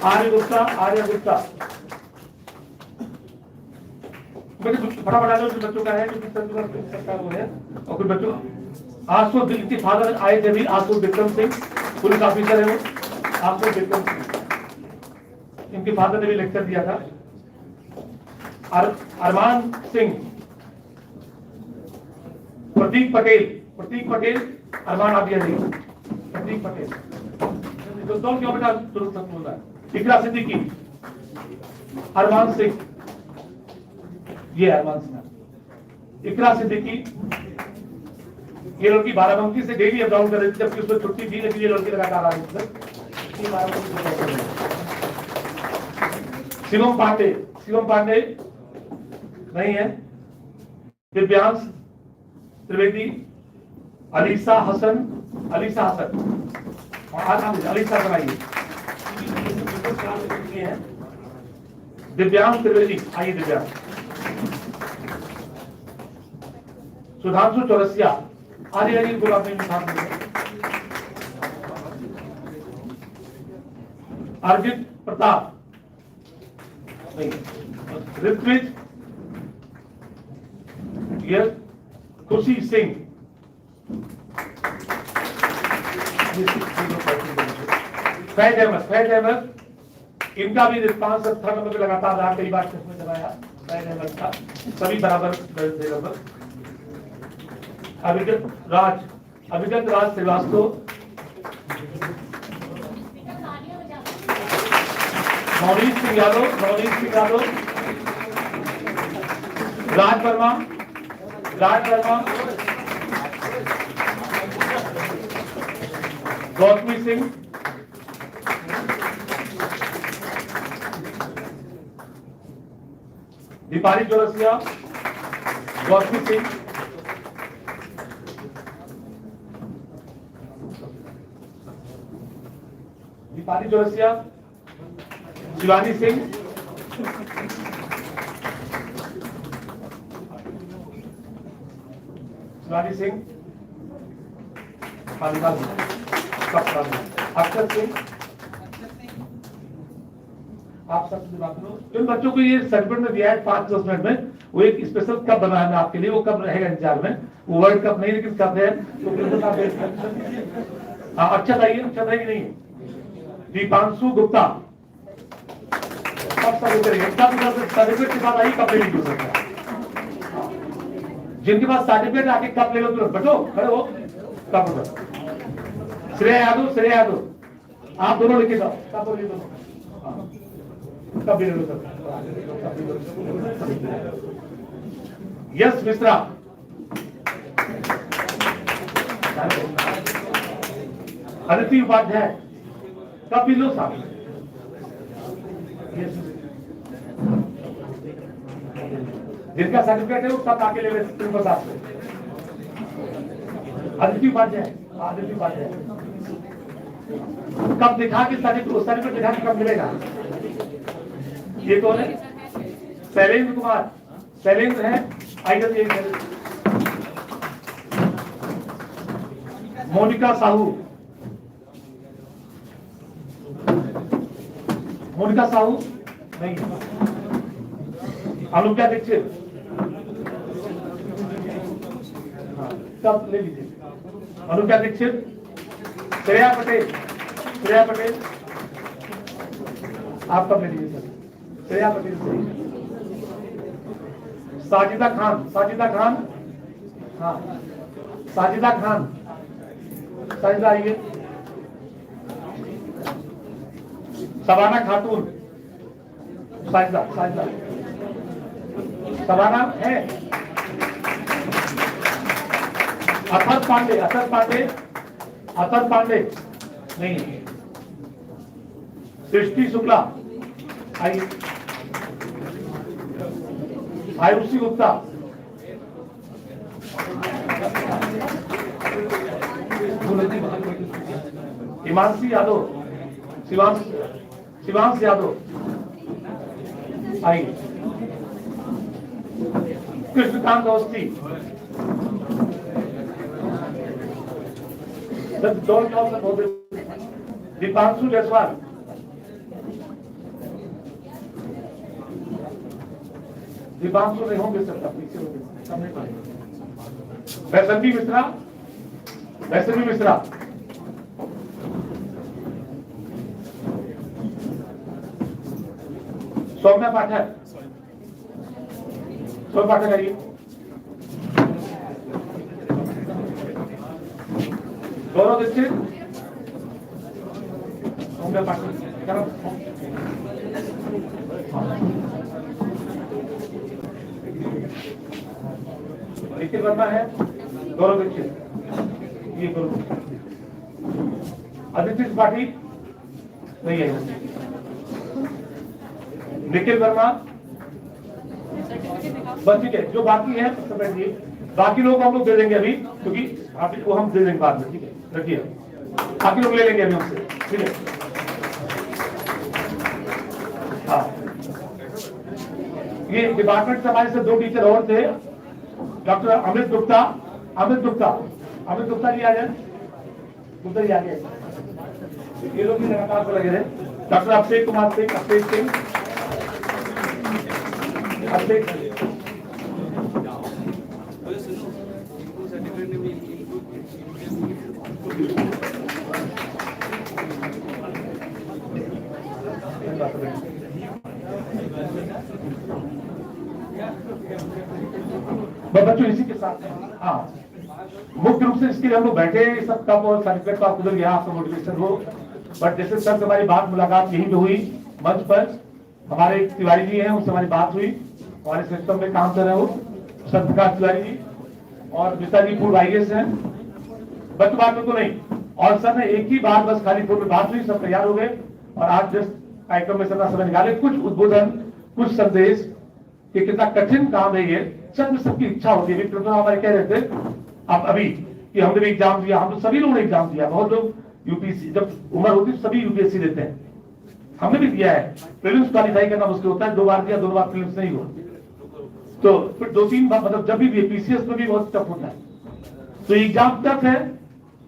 आर्य गुप्ता फटाफट आ जाओ, बच्चों का है वो है। और कुछ बच्चों आशुतोष, इनके फादर आए थे भी, आशुतोष विक्रम सिंह, पुलिस ऑफिसर है वो, आशुतोष विक्रम सिंह, इनके फादर ने भी लेक्चर दिया था। अरमान सिंह, प्रतीक पटेल, अरमान आबिया जी, प्रतीक पटेल, तो क्यों बेटा तुरंत बोल रहा है। इकरा सिद्दीकी, अरमान सिंह, ये अरमान सिंह, इकरा सिद्दीकी, ये लड़की बाराबंकी से डेली अप डाउन कर रही थी, जबकि उसमें छुट्टी थी, लेकिन ये लड़की लगातार आ रही थी। शिवम पांडे नहीं है। दिव्यांश त्रिवेदी, अलीसा हसन, अलीसा बनाइए। दिव्यांग त्रिवेदी, आइए दिव्यांग। सुधांशु चौरसिया, आगे आइए, गुलाब में साथ में। अर्जित प्रताप, ऋत्विज, यस, खुशी सिंह, फैज अहमद, इनका भी रिस्पांस अच्छा नंबर पे लगातार रहा, कई बार चश्मे लगाया फैज अहमद का, सभी बराबर थे नंबर। अभिगत राज श्रीवास्तव, नवनीत सिंह यादव, राज वर्मा, गौतमी सिंह, दीपाली चौरसिया, गौतमी सिंह, शिवानी सिंह, अक्षर सिंह, आप सबसे बात करो। जिन बच्चों को ये सर्टिफिकेट में दिया है 5 मिनट में, वो एक स्पेशल कप बना है आपके लिए, वो कप रहेगा इंतजार में, वो वर्ल्ड कप नहीं लेकिन कप है, तो बिल्कुल आप अच्छा था कि नहीं। दीपांशु गुप्ता, कब सर्टिफिकेट के बाद आई कप ले लीजिए सकता, जिनके पास सर्टिफिकेट आके कप ले लो तुरंत, बैठो खड़े हो, कप उधर। श्रेया यादव, आप दोनों लिखे जाओ, कप ले लो, कप ले लो सर। यस मिश्रा, अदिति उपाध्याय, कब भी लो साहब। जिनका सर्टिफिकेट है वो सब आके ले प्रिंसिपल साहब से। अदिति उपाध्याय, कब दिखा के सर्टिफिकेट दिखा के कब मिलेगा? ये कौन है? शैलेंद्र कुमार, शैलेंद्र है, आइए। मोनिका साहू, नहीं। अनुप्रिया दीक्षित, कब ले लीजिए। अनुप्रिया दीक्षित, श्रेया पटेल, आप कब ले लीजिए सर? श्रेया पटेल सही। साजिदा खान, हाँ, साजिदा आइए। सबाना खातून, सबाना है। अथर पांडे, नहीं। सृष्टि शुक्ला, आइए। आयुषी गुप्ता, हिमांशी यादव, शिवांश यादव, आइए। कृष्णकांत अवस्थी, दीपांशु जायसवाल, नहीं होंगे सर, पीछे होंगे, सब नहीं पड़ेगा। वैष्णवी मिश्रा, सौम्या पाठक, आइए। गौरव दीक्षित, सौम्या पाठक, निखिल वर्मा है, गौरव दीक्षित, ये गौरव, अदिति त्रिपाठी नहीं है, निखिल वर्मा, बस ठीक है। जो बाकी है समझिए, बाकी लोग हम लोग दे देंगे अभी, क्योंकि वो हम दे देंगे बाद में, ठीक है, रखिए। बाकी लोग ले लेंगे अभी हमसे, ठीक है। हाँ ये डिपार्टमेंट से हमारे से 2 टीचर और थे, डॉक्टर अमित गुप्ता जी आ जाए, गुप्ता जी आ गए, ये लोग भी लगातार पर लगे रहे। डॉक्टर अभिषेक कुमार सिंह, बच्चों इसी के साथ हाँ, मुख्य रूप से इसके लिए हम लोग बैठे, सब कप और सर्टिफिकेट का गुजर गया, आपका मोटिवेशन हो। बट जैसे सर हमारी बात मुलाकात यहीं पे हुई मंच पर, हमारे तिवारी जी हैं, उनसे हमारी बात हुई, हमारे सिस्टम में काम कर रहे हो सर प्रकाश तिवारी जी, और मिश्रा जी पूर्व IAS हैं। बच्चों बात तो नहीं, और सर ने एक ही बार बस खाली फोन में बात हुई, सब तैयार हो गए और आज जस्ट कार्यक्रम में सर समय निकाले, कुछ उद्बोधन, कुछ संदेश कि कितना कठिन काम है ये। सच में सबकी इच्छा होती है, हमारे कह रहे थे अब अभी कि हमने भी एग्जाम दिया, हम तो सभी लोगों ने एग्जाम दिया, बहुत लोग यूपीएससी जब उम्र होती है सभी यूपीएससी देते हैं, हमने भी दिया है। प्रीलिम्स क्वालिफाई करना मुश्किल होता है, 2 बार दिया, 2 बार प्रीलिम्स नहीं हुआ, तो फिर 2-3 बार, मतलब जब भी PCS में भी बहुत टफ होता है, तो एग्जाम टफ है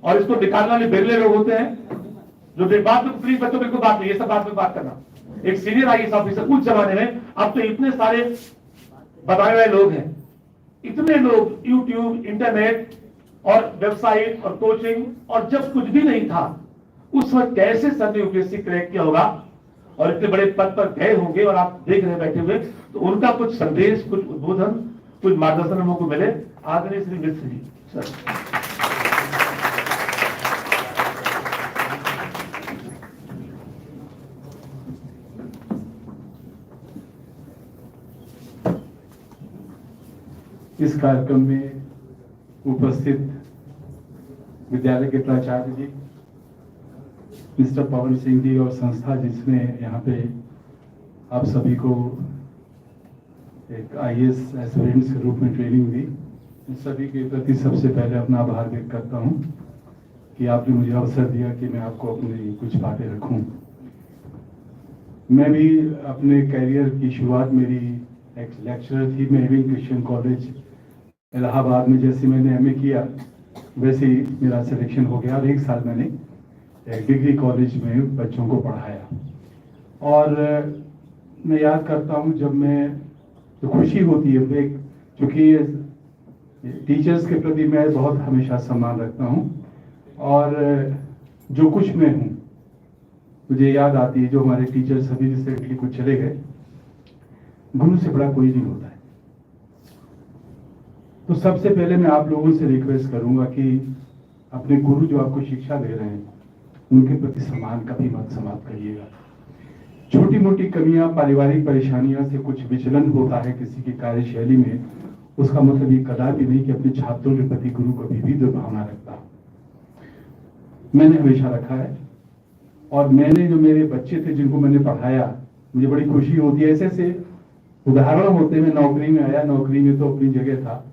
और इसको निकालने वाले बेरले लोग होते हैं, जो बात में प्लीज बच्चों बिल्कुल बात नहीं, ये सब बात में बात करना। एक सीनियर IAS ऑफिसर उस जमाने में, अब तो इतने सारे बताए हुए लोग हैं, इतने लोग यूट्यूब, इंटरनेट और वेबसाइट और कोचिंग, और जब कुछ भी नहीं था उस वक्त कैसे सर ने यूपीएससी क्रैक किया होगा और इतने बड़े पद पर गए होंगे, और आप देख रहे बैठे हुए, तो उनका कुछ संदेश, कुछ उद्बोधन, कुछ मार्गदर्शन हमको मिले। आदरणीय श्री मिश्र जी सर। इस कार्यक्रम में उपस्थित विद्यालय के प्राचार्य जी, मिस्टर पवन सिंह जी, और संस्था जिसने यहाँ पे आप सभी को एक IAS एस्पिरेंट्स के रूप में ट्रेनिंग दी, इन सभी के प्रति सबसे पहले अपना आभार व्यक्त करता हूँ कि आपने मुझे अवसर दिया कि मैं आपको अपनी कुछ बातें रखूँ। मैं भी अपने करियर की शुरुआत मेरी एक लेक्चरर थी, मैं एविंग क्रिश्चियन कॉलेज इलाहाबाद में, जैसे मैंने MA किया वैसे ही मेरा सिलेक्शन हो गया और 1 साल मैंने एक डिग्री कॉलेज में बच्चों को पढ़ाया। और मैं याद करता हूँ जब मैं, तो खुशी होती है, एक चूँकि टीचर्स के प्रति मैं बहुत हमेशा सम्मान रखता हूँ, और जो कुछ मैं हूँ मुझे याद आती है, जो हमारे टीचर्स अभी रिसेंटली कुछ चले गए, गुरु से बड़ा कोई नहीं होता है। तो सबसे पहले मैं आप लोगों से रिक्वेस्ट करूंगा कि अपने गुरु जो आपको शिक्षा दे रहे हैं उनके प्रति सम्मान कभी मत समाप्त करिएगा। छोटी मोटी कमियां, पारिवारिक परेशानियों से कुछ विचलन होता है किसी की कार्यशैली में, उसका मतलब ये कदापि नहीं कि अपने छात्रों के प्रति गुरु कभी भी दुर्भावना रखता। मैंने हमेशा रखा है, और मैंने जो मेरे बच्चे थे जिनको मैंने पढ़ाया, मुझे बड़ी खुशी होती है। ऐसे ऐसे उदाहरण होते, मैं नौकरी में आया, नौकरी में तो अपनी जगह था,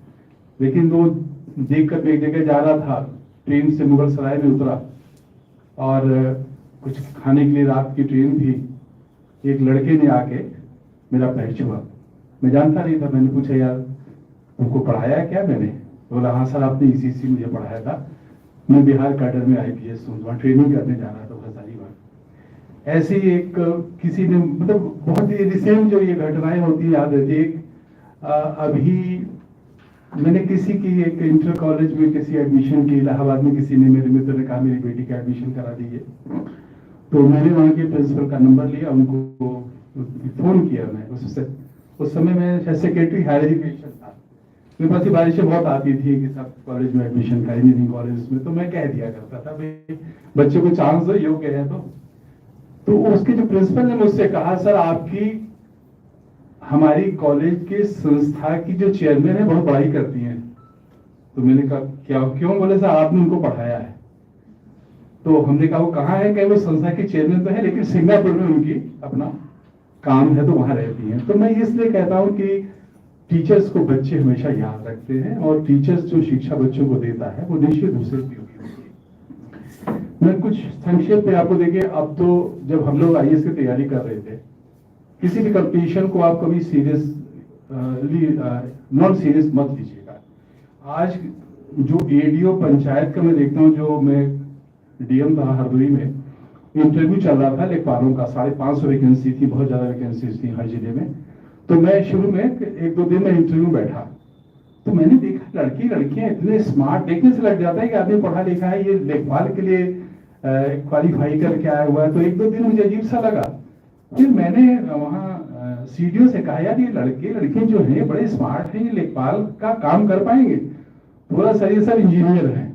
लेकिन वो देखकर मैं एक जगह जा रहा था, ट्रेन से मुगल सराय में उतरा और कुछ खाने के लिए रात की ट्रेन थी, एक लड़के ने आके मेरा पैर छुआ, मैं जानता नहीं था, मैंने पूछा यार तुमको पढ़ाया क्या? मैंने बोला हाँ सर आपने ECC मुझे पढ़ाया था, मैं बिहार कैडर में IPS हूँ, वहाँ ट्रेनिंग करने जा रहा था हजारीबाग। ऐसे ही एक किसी ने, मतलब बहुत ही रिसेंट जो ये घटनाएं होती है याद रहती है। अभी मैंने किसी की एक इंटर कॉलेज में किसी एडमिशन की, इलाहाबाद में किसी ने, मेरे मित्र ने कहा मेरी बेटी का एडमिशन करा दीजिए, तो मैंने वहाँ के प्रिंसिपल का नंबर लिया, उनको फोन किया। मैं उस समय मैं सेक्रेटरी हायर एजुकेशन था, मेरे पास बारिशें बहुत आती थी कि सब कॉलेज में एडमिशन का, इंजीनियरिंग कॉलेज में, तो मैं कह दिया करता था भाई बच्चे को चांस दो, योग्य है तो उसके जो प्रिंसिपल ने मुझसे कहा सर आपकी हमारी कॉलेज के संस्था की जो चेयरमैन है बहुत बड़ाई करती हैं। तो मैंने कहा क्या, क्यों? बोले सर आपने उनको पढ़ाया है। तो हमने कहा वो कहाँ है? कहे वो संस्था की चेयरमैन तो है, लेकिन सिंगापुर में उनकी अपना काम है तो वहां रहती हैं। तो मैं इसलिए कहता हूँ कि टीचर्स को बच्चे हमेशा याद रखते हैं, और टीचर्स जो शिक्षा बच्चों को देता है वो निश्चित रूप से उपयोगी होती है। मैं कुछ संक्षेप में आपको देखिए, अब तो जब हम लोग IAS की तैयारी कर रहे थे, किसी भी कंपटीशन को आप कभी सीरियस नॉन सीरियस मत लीजिएगा। आज जो एडीओ पंचायत का मैं देखता हूँ, जो मैं डीएम था हरदोई में, इंटरव्यू चल रहा था लेखपालों का, 550 वैकेंसी थी, बहुत ज्यादा वैकेंसीज थी हर जिले में। तो मैं शुरू में 1-2 दिन में इंटरव्यू बैठा, तो मैंने देखा लड़की लड़कियां इतने स्मार्ट, देखने से लग जाता है कि आदमी पढ़ा लिखा है, ये लेखपाल के लिए क्वालिफाई करके आया हुआ है। तो 1-2 दिन मुझे अजीब सा लगा। फिर मैंने वहाँ सीडीओ से कहा, यार ये लड़के लड़कियां जो हैं बड़े स्मार्ट हैं, ये लेखपाल का काम कर पाएंगे? पूरा सर ये सब इंजीनियर हैं।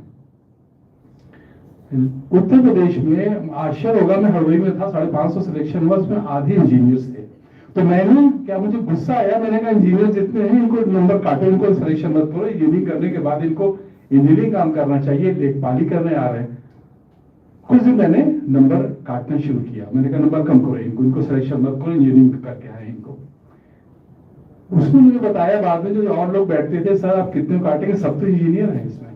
उत्तर प्रदेश में आश्चर्य होगा, मैं हरदोई में था, 550 सिलेक्शन हुआ, उसमें आधे इंजीनियर्स थे। तो मैंने क्या, मुझे गुस्सा आया, मैंने कहा इंजीनियर जितने हैं इनको नंबर काटो, इनको सिलेक्शन मत करो, इंजीनियरिंग करने के बाद इनको इंजीनियरिंग काम करना चाहिए, लेखपाली करने आ रहे हैं। कुछ दिन मैंने नंबर काटना शुरू किया, मैंने कहा नंबर कम करो इनको सिलेक्शन मत करो, इंजीनियरिंग करके आए इनको। उसने मुझे बताया बाद में, जो और लोग बैठते थे, सर आप कितने काटेंगे, सब तो इंजीनियर है इसमें।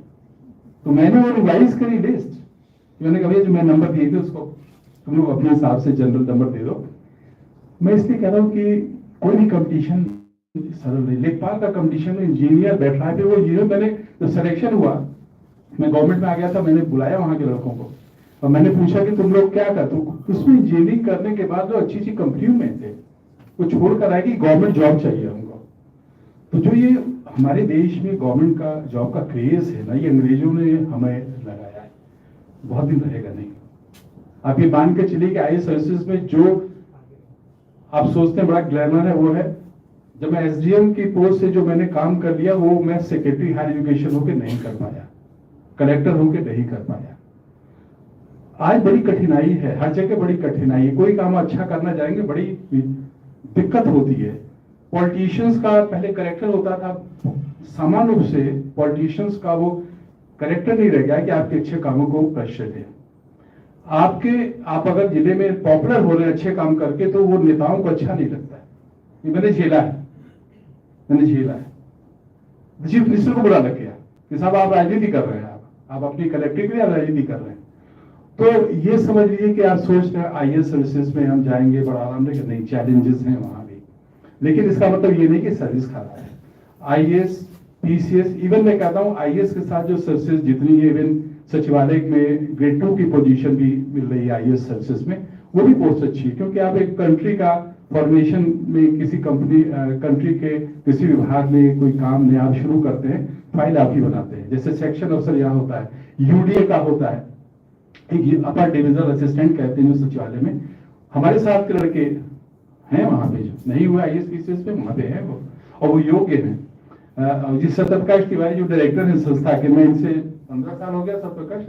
तो मैंने वो रिवाइज करी लिस्ट, मैंने कहा जो मैं नंबर दिए थे उसको तुम लोग अपने हिसाब से जनरल नंबर दे दो। मैं इसलिए कह रहा हूँ कि कोई भी कंपटीशन सरल नहीं, लेखपाल का कंपटीशन में इंजीनियर बैठ रहा है। फिर वो इंजीनियर, मैंने जो सिलेक्शन हुआ, मैं गवर्नमेंट में आ गया था, मैंने बुलाया वहां के लड़कों को और मैंने पूछा कि तुम लोग क्या करते हो। उसमें इंजीनियरिंग करने के बाद जो अच्छी अच्छी कंपनियों में थे, वो छोड़कर आए कि गवर्नमेंट जॉब चाहिए हमको। तो जो ये हमारे देश में गवर्नमेंट का जॉब का क्रेज है ना, ये अंग्रेजों ने हमें लगाया है, बहुत दिन रहेगा नहीं। आप ये मान के चलिए कि आईएएस सर्विसेज में जो आप सोचते हैं बड़ा ग्लैमर है, वो है जब मैं एसडीएम की पोस्ट से जो मैंने काम कर लिया, वो मैं सेक्रेटरी हायर एजुकेशन होकर नहीं कर पाया, कलेक्टर होकर नहीं कर पाया। आज बड़ी कठिनाई है, हर जगह बड़ी कठिनाई है। कोई काम अच्छा करना जाएंगे बड़ी दिक्कत होती है। पॉलिटिशियंस का पहले करेक्टर होता था, सामान्य रूप से पॉलिटिशियंस का वो करेक्टर नहीं रह गया कि आपके अच्छे कामों को प्रश्रय दें। आप अगर जिले में पॉपुलर हो रहे हैं अच्छे काम करके, तो वो नेताओं को अच्छा नहीं लगता है। ये मैंने झेला है। चीफ मिनिस्टर को बुरा लग गया कि साहब आप राजनीति कर रहे हैं, आप अपनी कलेक्टिव के लिए राजनीति कर रहे हैं। तो ये समझ लीजिए कि आप सोच रहे हैं आईएएस सर्विसेज में हम जाएंगे, बड़ा आराम से, नहीं, चैलेंजेस हैं वहां भी, लेकिन इसका मतलब ये नहीं कि सर्विस खराब है। आईएएस, पीसीएस, इवन मैं कहता हूँ आईएएस के साथ जो सर्विसेज जितनी है, इवन सचिवालय में ग्रेड 2 की पोजीशन भी मिल रही है आईएएस सर्विसेज में, वो भी बहुत अच्छी है। क्योंकि आप एक कंट्री का फॉर्मेशन में किसी कंट्री के किसी विभाग में कोई काम नया आप शुरू करते हैं, फाइल आप ही बनाते हैं। जैसे सेक्शन अफसर यहाँ होता है, यूडीए का होता है, एक अपर डिविजनल असिस्टेंट कहते हैं जो सचिवालय में। हमारे साथ के लड़के हैं वहां पे, जो नहीं हुआ आईएएस पीसीएस में, वहां पे है वो, और वो योग्य हैं। जिस सत्यप्रकाश तिवारी जो डायरेक्टर है संस्था के, मैं इनसे 15 साल हो गया, सत्यप्रकाश,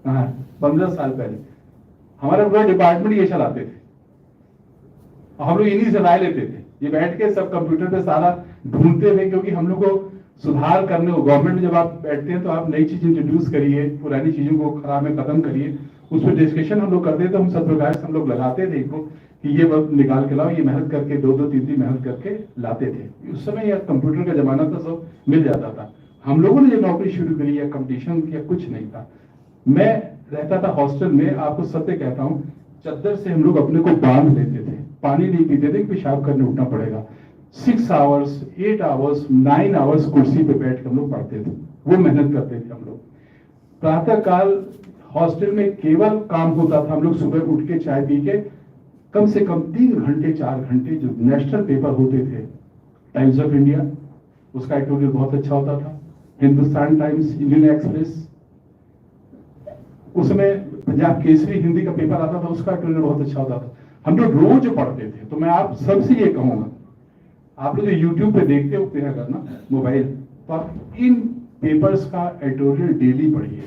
हाँ 15 साल पहले हमारा पूरा डिपार्टमेंट ये चलाते थे, हम लोग इन्हीं से राय लेते थे। ये बैठ के सब कंप्यूटर पे सारा ढूंढते थे, क्योंकि हम लोग को सुधार करने को, गवर्नमेंट में जब आप बैठते हैं तो आप नई चीज इंट्रोड्यूस करिए, पुरानी चीजों को खराब में खत्म करिए, उस पर डिस्कशन हम लोग करते थे। हम सत्यप्रकाश हम लोग लगाते थे इनको कि ये निकाल के लाओ, ये मेहनत करके 2-2, 3-3 मेहनत करके लाते थे। उस समय यार कंप्यूटर का जमाना था, सब मिल जाता था। हम लोगों ने जब नौकरी शुरू करी या कंपटीशन किया, कुछ नहीं था। मैं रहता था हॉस्टल में, आपको सत्य कहता हूँ, चद्दर से हम लोग अपने को बांध लेते थे, पानी नहीं पीते थे, पेशाब करने उठना पड़ेगा। 6 आवर्स, 8 आवर्स, 9 आवर्स कुर्सी पे बैठ के हम लोग पढ़ते थे, वो मेहनत करते थे हम लोग। प्रातः काल हॉस्टल में केवल काम होता था, हम लोग सुबह उठ के चाय पी के कम से कम 3 घंटे 4 घंटे जो नेशनल पेपर होते थे, टाइम्स ऑफ इंडिया, उसका एडिटोरियल बहुत अच्छा होता था, हिंदुस्तान टाइम्स, इंडियन एक्सप्रेस, उसमें पंजाब केसरी हिंदी का पेपर आता था, उसका एडिटोरियल बहुत अच्छा होता था। हम लोग रोज पढ़ते थे। तो मैं आप सबसे ये कहूंगा, आप लोग जो यूट्यूब पे देखते होते हैं अगर ना मोबाइल, तो आप इन पेपर्स का एडिटोरियल डेली पढ़िए।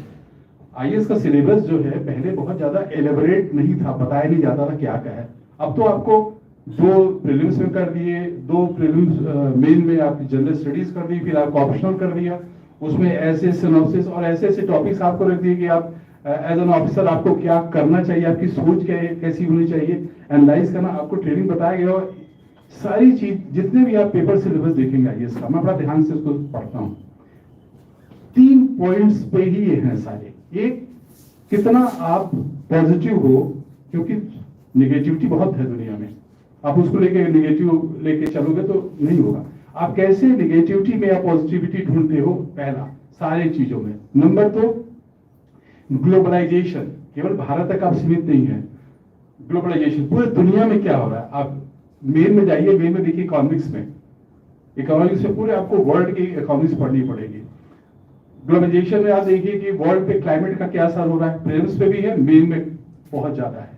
आईएएस का सिलेबस जो है पहले बहुत ज्यादा एलेबोरेट नहीं था, बताया नहीं जाता था क्या क्या है। अब तो आपको 2 प्रीलिम्स में कर दिए, 2 प्रीलिम्स मेन में आपकी जनरल स्टडीज कर दी, फिर आपको ऑप्शनल कर दिया, उसमें ऐसे सिनॉप्सिस और ऐसे ऐसे टॉपिक्स आपको रख दिए कि आप एज एन ऑफिसर आपको क्या करना चाहिए, आपकी सोच कैसी होनी चाहिए, एनालाइज करना, आपको ट्रेनिंग बताया गया। और सारी चीज जितने भी आप पेपर सिलेबस देखेंगे आईएएस का, मैं बड़ा ध्यान से उसको पढ़ता हूँ। 3 पॉइंट्स पे ही ये हैं सारे। एक, कितना आप पॉजिटिव हो, क्योंकि निगेटिविटी बहुत है दुनिया में, आप उसको लेके नेगेटिव लेके चलोगे तो नहीं होगा। आप कैसे निगेटिविटी में या पॉजिटिविटी ढूंढते हो, पहला सारी चीजों में। नंबर 2, ग्लोबलाइजेशन केवल भारत तक आप सीमित नहीं है, ग्लोबलाइजेशन पूरे दुनिया में क्या हो रहा है। आप मेन में जाइए, मेन में देखिए इकोनॉमिक्स में पूरे आपको वर्ल्ड की इकोनॉमिक्स पढ़नी पड़ेगी। ग्लोबलाइजेशन में आप देखिए कि वर्ल्ड पे क्लाइमेट का क्या असर हो रहा है, प्रेजेंस पे भी है, मेन में बहुत ज्यादा है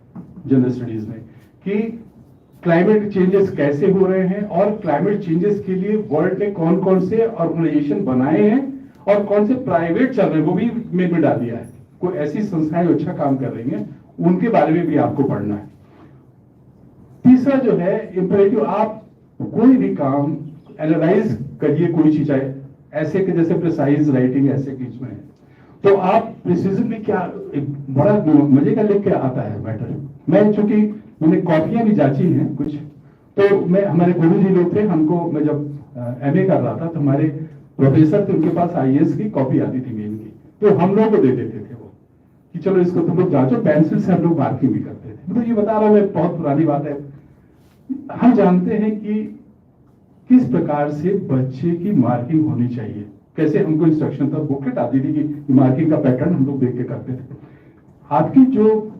जनरल स्टडीज में, कि क्लाइमेट चेंजेस कैसे हो रहे हैं और क्लाइमेट चेंजेस के लिए वर्ल्ड में कौन कौन से ऑर्गेनाइजेशन बनाए हैं और कौन से प्राइवेट चल रहे हैं, वो भी मेन में डाल दिया है। कोई ऐसी संस्थाएं जो अच्छा काम कर रही हैं उनके बारे में भी आपको पढ़ना है। तीसरा जो है इंपरेटिव, आप कोई भी काम एनालाइज करिए, कोई चीज है ऐसे कि जैसे प्रिसाइज राइटिंग ऐसे बीच में है, तो आप प्रिसीजन में क्या एक बड़ा मजे का लिख के आता है मैटर। मैं चूंकि मैंने कॉपियां भी जांची हैं कुछ, तो मैं हमारे गुरु जी लोग थे, हमको मैं जब एमए कर रहा था तो हमारे प्रोफेसर थे, उनके पास आईएएस की कॉपी आती थी मेन की, तो हम लोग को दे देते थे वो कि चलो इसको तुम लोग जांचो, पेंसिल से हम लोग मार्किंग भी करते थे। तो ये बता रहा हूं मैं, बहुत पुरानी बात है। हम जानते हैं कि किस प्रकार से बच्चे की मार्किंग होनी चाहिए, कैसे हमको इंस्ट्रक्शन था, बुकलेट आती थी कि मार्किंग का पैटर्न हम लोग देख के करते थे। आपकी जो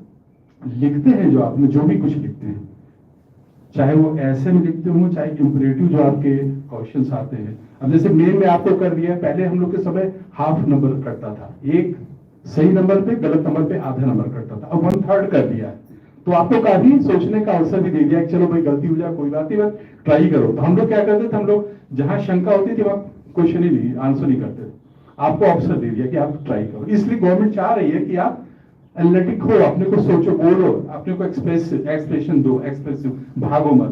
लिखते हैं, जो आपने जो भी कुछ लिखते हैं, चाहे वो ऐसे में लिखते हो, चाहे इंपरेटिव जो आपके क्वेश्चंस आते हैं। अब जैसे मेन में आपको कर दिया, पहले हम लोग के समय हाफ नंबर कटता था, एक सही नंबर पे गलत नंबर पे आधा नंबर कटता था, अब 1/3 कर दिया है। तो आपको काफी सोचने का अवसर भी दे दिया कि चलो भाई गलती हो जाए कोई बात नहीं, बस ट्राई करो। तो हम लोग क्या करते थे, हम लोग जहां शंका होती थी वहां क्वेश्चन ही नहीं, आंसर नहीं करते थे, आपको अवसर दे दिया कि आप ट्राई करो। इसलिए गवर्नमेंट चाह रही है कि आप एनालिटिक हो, अपने को सोचो, बोलो, अपने को एक्सप्रेशन दो, एक्सप्रेसिव, भागो मत।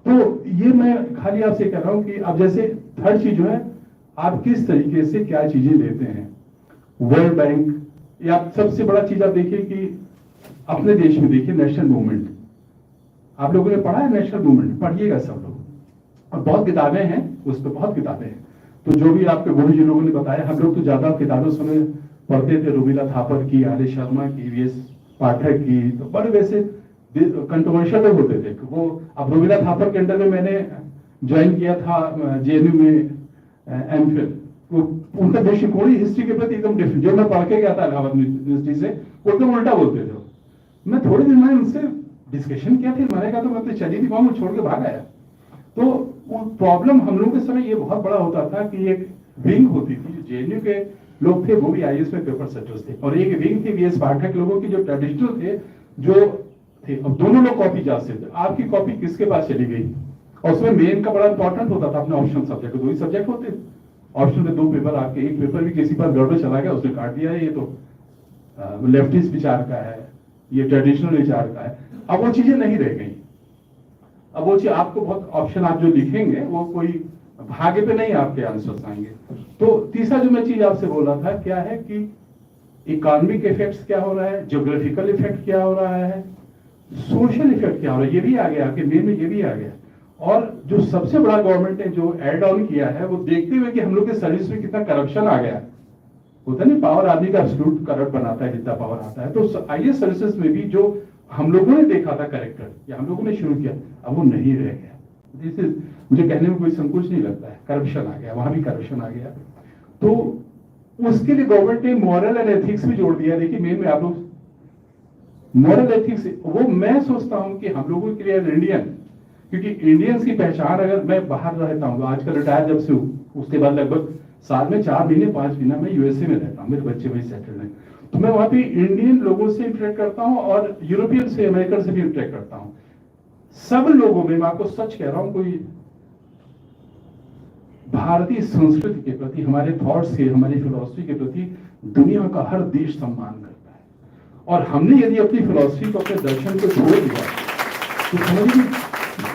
तो ये मैं खाली आपसे कह रहा हूं कि अब जैसे थर्ड चीज जो है, आप किस तरीके से क्या चीजें लेते हैं। वर्ल्ड बैंक या सबसे बड़ा चीज आप देखिए कि अपने देश में देखिए नेशनल मूवमेंट, आप लोगों ने पढ़ा है नेशनल मूवमेंट, पढ़िएगा सब लोग, और बहुत किताबें हैं उस पर, बहुत किताबें हैं। तो जो भी आपके गुरु जी लोगों ने बताया, हम लोग तो ज्यादा किताबें समय पढ़ते थे, रवीला थापर की, आर्य शर्मा की, वीएस पाठक की, तो बड़े वैसे कंट्रोवर्शियल लोग होते थे वो। अब रवीला थापर के अंडर में मैंने ज्वाइन किया था जेएनयू में एमफिल, वो उनका दृष्टिकोण हिस्ट्री के प्रति एकदम डिफरेंट, जो मैं पढ़ के गया था इलाहाबाद यूनिवर्सिटी से, वो एकदम उल्टा बोलते थे। मैं थोड़े दिन में उनसे डिस्कशन किया, फिर मैंने कहा तो मैं तो चली नहीं पाऊंगा, छोड़ के भाग आया। तो वो प्रॉब्लम हम लोग के समय ये बहुत बड़ा होता था कि एक विंग होती थी, जेएनयू के लोग थे वो भी आईएएस में पेपर सेटर्स थे, और एक विंग थी वीएस पाठक लोगों की जो ट्रेडिशनल थे जो थे। अब दोनों लोग कॉपी जाते थे, आपकी कॉपी किसके पास चली गई, और उसमें मेन का बड़ा इंपॉर्टेंट होता था अपने ऑप्शन सब्जेक्ट, दो ही सब्जेक्ट होते, ऑप्शन में 2 पेपर आपके, एक पेपर भी किसी पर गड़बड़ चला गया उसने काट दिया है, ये तो लेफ्टिस्ट विचार का है, ये ट्रेडिशनल विचार का है। अब वो चीजें नहीं रह गई, अब वो चीज आपको बहुत ऑप्शन आप जो लिखेंगे वो कोई भाग्य पे नहीं आपके आंसर्स आएंगे। तो तीसरा जो मैं चीज आपसे बोल रहा था क्या है कि इकोनॉमिक इफेक्ट्स क्या हो रहा है, ज्योग्राफिकल इफेक्ट क्या हो रहा है, सोशल इफेक्ट क्या हो रहा है, ये भी आ गया आपके मेन में, ये भी आ गया। और जो सबसे बड़ा गवर्नमेंट ने जो एड ऑन किया है, वो देखते हुए कि हम लोग के सर्विस में कितना करप्शन आ गया, होता नहीं पावर आदमी का एब्सोल्यूट करप्ट बनाता है जितना पावर आता है। तो आईएएस सर्विसेज में भी जो हम लोगों ने देखा था करेक्टर, या हम लोगों ने शुरू किया, अब वो नहीं रह गया। दिस इज, मुझे कहने में कोई संकोच नहीं लगता है, करप्शन आ गया, वहां भी करप्शन आ गया। तो उसके लिए गवर्नमेंट ने मॉरल एंड एथिक्स भी जोड़ दिया। देखिए मेन में आप लोग मॉरल एथिक्स, वो मैं सोचता हूं कि हम लोगों के लिए इंडियन, क्योंकि इंडियंस की पहचान, अगर मैं बाहर रहता हूँ आजकल रिटायर जब से हूँ, उसके बाद लगभग साल में 4 महीने 5 महीना मैं यूएसए में रहता हूँ, मेरे बच्चे वही सेटल हैं, तो मैं वहां पे इंडियन लोगों से इंटरेक्ट करता हूँ और यूरोपियन से, अमेरिकन से भी इंटरेक्ट करता हूँ। सब लोगों में, मैं आपको सच कह रहा हूं, कोई भारतीय संस्कृति के प्रति, हमारे थॉट्स के, हमारी फिलॉसफी के प्रति दुनिया का हर देश सम्मान करता है। और हमने यदि अपनी फिलॉसफी को, अपने दर्शन को छोड़ दिया तो समझिए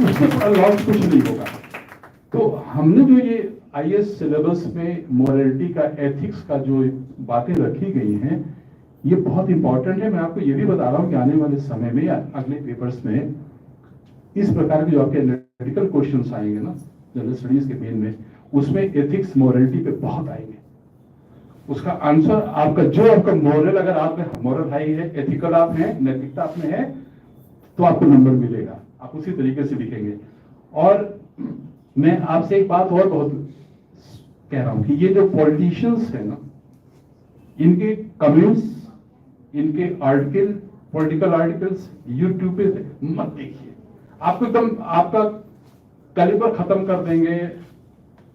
उससे बड़ा लॉस कुछ नहीं होगा। तो हमने जो ये आईएएस सिलेबस में मोरालिटी का, एथिक्स का जो बातें रखी गई हैं, ये बहुत इंपॉर्टेंट है। मैं आपको ये भी बता रहा हूं कि आने वाले समय में या अगले पेपर्स में इस प्रकार के जो आपके एनालिटिकल क्वेश्चंस आएंगे ना जनरल स्टडीज के मेन में, उसमें एथिक्स मोरालिटी पे बहुत आएंगे। उसका आंसर आपका, जो आपका मोरल, अगर आप में मोरल हाई है, एथिकल आप हैं, नैतिकता आप में है, तो आपको नंबर मिलेगा, आप उसी तरीके से लिखेंगे। और मैं आपसे एक बात और बहुत कह रहा हूं कि ये जो पॉलिटिशियंस है ना, इनके कमेंट्स, इनके आर्टिकल, पॉलिटिकल आर्टिकल्स यूट्यूब पे मत देखिए। आपको एकदम आपका कैलिबर खत्म कर देंगे,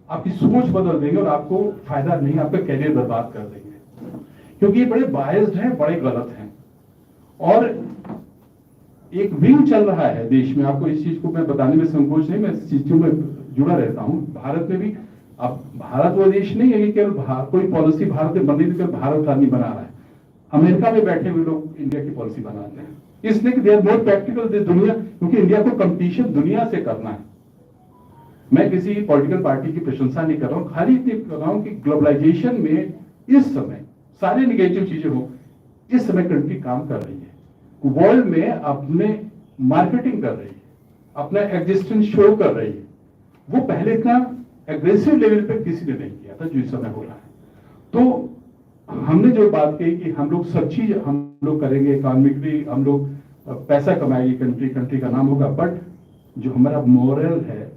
आपकी सोच बदल देंगे और आपको फायदा नहीं, आपका कैरियर बर्बाद कर देंगे, क्योंकि ये बड़े बायस्ड हैं, बड़े गलत हैं। और एक विंग चल रहा है देश में, आपको इस चीज को मैं बताने में संकोच नहीं, मैं इस चीजों में जुड़ा रहता हूं। भारत में भी, अब भारत वो देश नहीं है कि केवल कोई पॉलिसी भारत में बनी तो भारत आदमी बना रहा है। अमेरिका में बैठे हुए लोग इंडिया की पॉलिसी बनाते हैं, इसलिए कि they are more practical this दुनिया, क्योंकि इंडिया को कंपटीशन दुनिया से करना है। मैं किसी पॉलिटिकल पार्टी की प्रशंसा नहीं कर रहा हूं, खाली इतनी कर रहा हूं कि ग्लोबलाइजेशन में इस समय सारे निगेटिव चीजें हो, इस समय कंट्री काम कर रही है, वर्ल्ड में अपने मार्केटिंग कर रही है, अपना एग्जिस्टेंस शो कर रही है। वो पहले इतना एग्रेसिव लेवल पे किसी ने नहीं किया था जो इस समय हो रहा है। तो हमने जो बात कही कि हम लोग सब चीज हम लोग करेंगे, इकोनॉमिकली हम लोग पैसा कमाएगी कंट्री, कंट्री का नाम होगा, बट जो हमारा मोरल है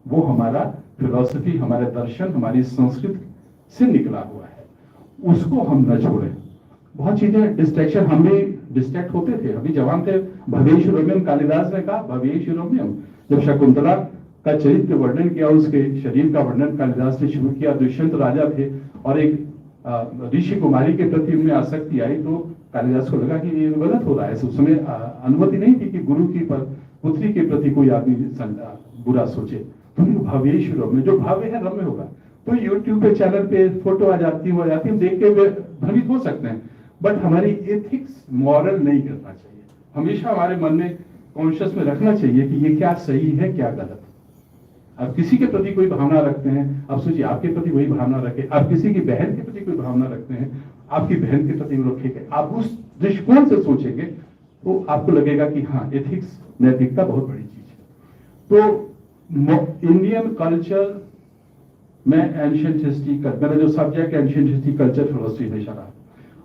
वो हमारा फिलॉसफी, हमारे दर्शन, हमारी संस्कृति से निकला हुआ है, उसको हम न छोड़ें। बहुत चीजें डिस्ट्रैक्शन, हम भी डिस्ट्रैक्ट होते थे, अभी जवान थे। भवेश रम्यम, कालिदास ने कहा भवेश रम्यम, जब शकुंतला का चरित्र वर्णन किया, उसके शरीर का वर्णन कालिदास ने शुरू किया। दुष्यंत राजा थे और एक ऋषि कुमारी के प्रति उनमें आसक्ति आई, तो कालिदास को लगा कि ये गलत हो रहा है। उस समय अनुमति नहीं थी कि गुरु की पुत्री के प्रति कोई आदमी बुरा सोचे। तो भवेश रम्य, जो भाव्य है रम्य होगा। तो यूट्यूब पे चैनल पे फोटो आ जाती है, देख के भ्रमित हो सकते हैं, बट हमारी एथिक्स मॉरल नहीं करना चाहिए। हमेशा हमारे मन में कॉन्शियस में रखना चाहिए कि ये क्या सही है क्या गलत। आप किसी के प्रति कोई भावना रखते हैं, आप सोचिए आपके प्रति वही भावना रखे। आप किसी की बहन के प्रति कोई भावना रखते हैं, आपकी बहन के प्रति वो रखेंगे। आप उस दृष्टिकोण से सोचेंगे तो आपको लगेगा कि हाँ, एथिक्स, नैतिकता बहुत बड़ी चीज है। तो इंडियन कल्चर में एंशिएंट हिस्ट्री का मेरा जो subject ancient history, culture, philosophy हमेशा रहा।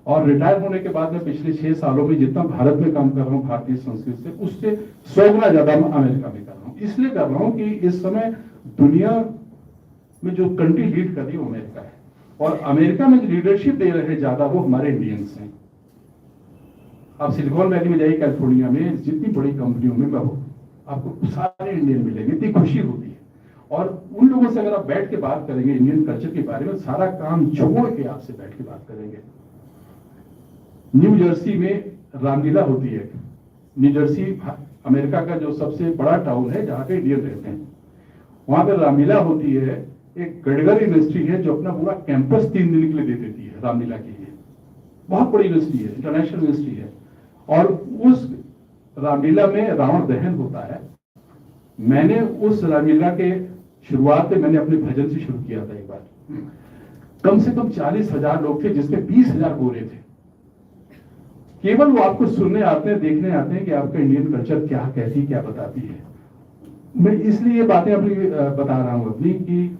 और रिटायर होने के बाद में पिछले 6 सालों में जितना भारत में काम कर रहा हूँ भारतीय संस्कृति से, उससे 100 गुना ज्यादा मैं अमेरिका में कर रहा हूँ। इसलिए कर रहा हूँ कि इस समय दुनिया में जो कंट्री लीड कर रही है वो अमेरिका है, और अमेरिका में जो लीडरशिप दे रहे हैं ज्यादा वो हमारे इंडियंस हैं। आप सिलिकॉन वैली में जाइए, कैलिफोर्निया में जितनी बड़ी कंपनियों में आपको सारे इंडियन मिलेंगे, इतनी खुशी होती है। और उन लोगों से अगर आप बैठ के बात करेंगे इंडियन कल्चर के बारे में, सारा काम छोड़ के आपसे बैठ के बात करेंगे। न्यू जर्सी में रामलीला होती है। न्यू जर्सी अमेरिका का जो सबसे बड़ा टाउन है जहां पे इंडियन रहते हैं, वहां पे रामलीला होती है। एक गडगर यूनिवर्सिटी है जो अपना पूरा कैंपस 3 दिन के लिए दे देती है रामलीला के लिए। बहुत बड़ी यूनिवर्सिटी है, इंटरनेशनल यूनिवर्सिटी है। और उस रामलीला में रावण दहन होता है। मैंने उस रामलीला के शुरुआत में मैंने अपने भजन से शुरू किया था। एक बार कम से कम 40,000 लोग थे, जिसमें 20,000 गोरे थे। केवल वो आपको सुनने आते हैं, देखने आते हैं कि आपका इंडियन कल्चर क्या कहती, क्या बताती है। मैं इसलिए ये बातें अपनी बता रहा हूं अपनी कि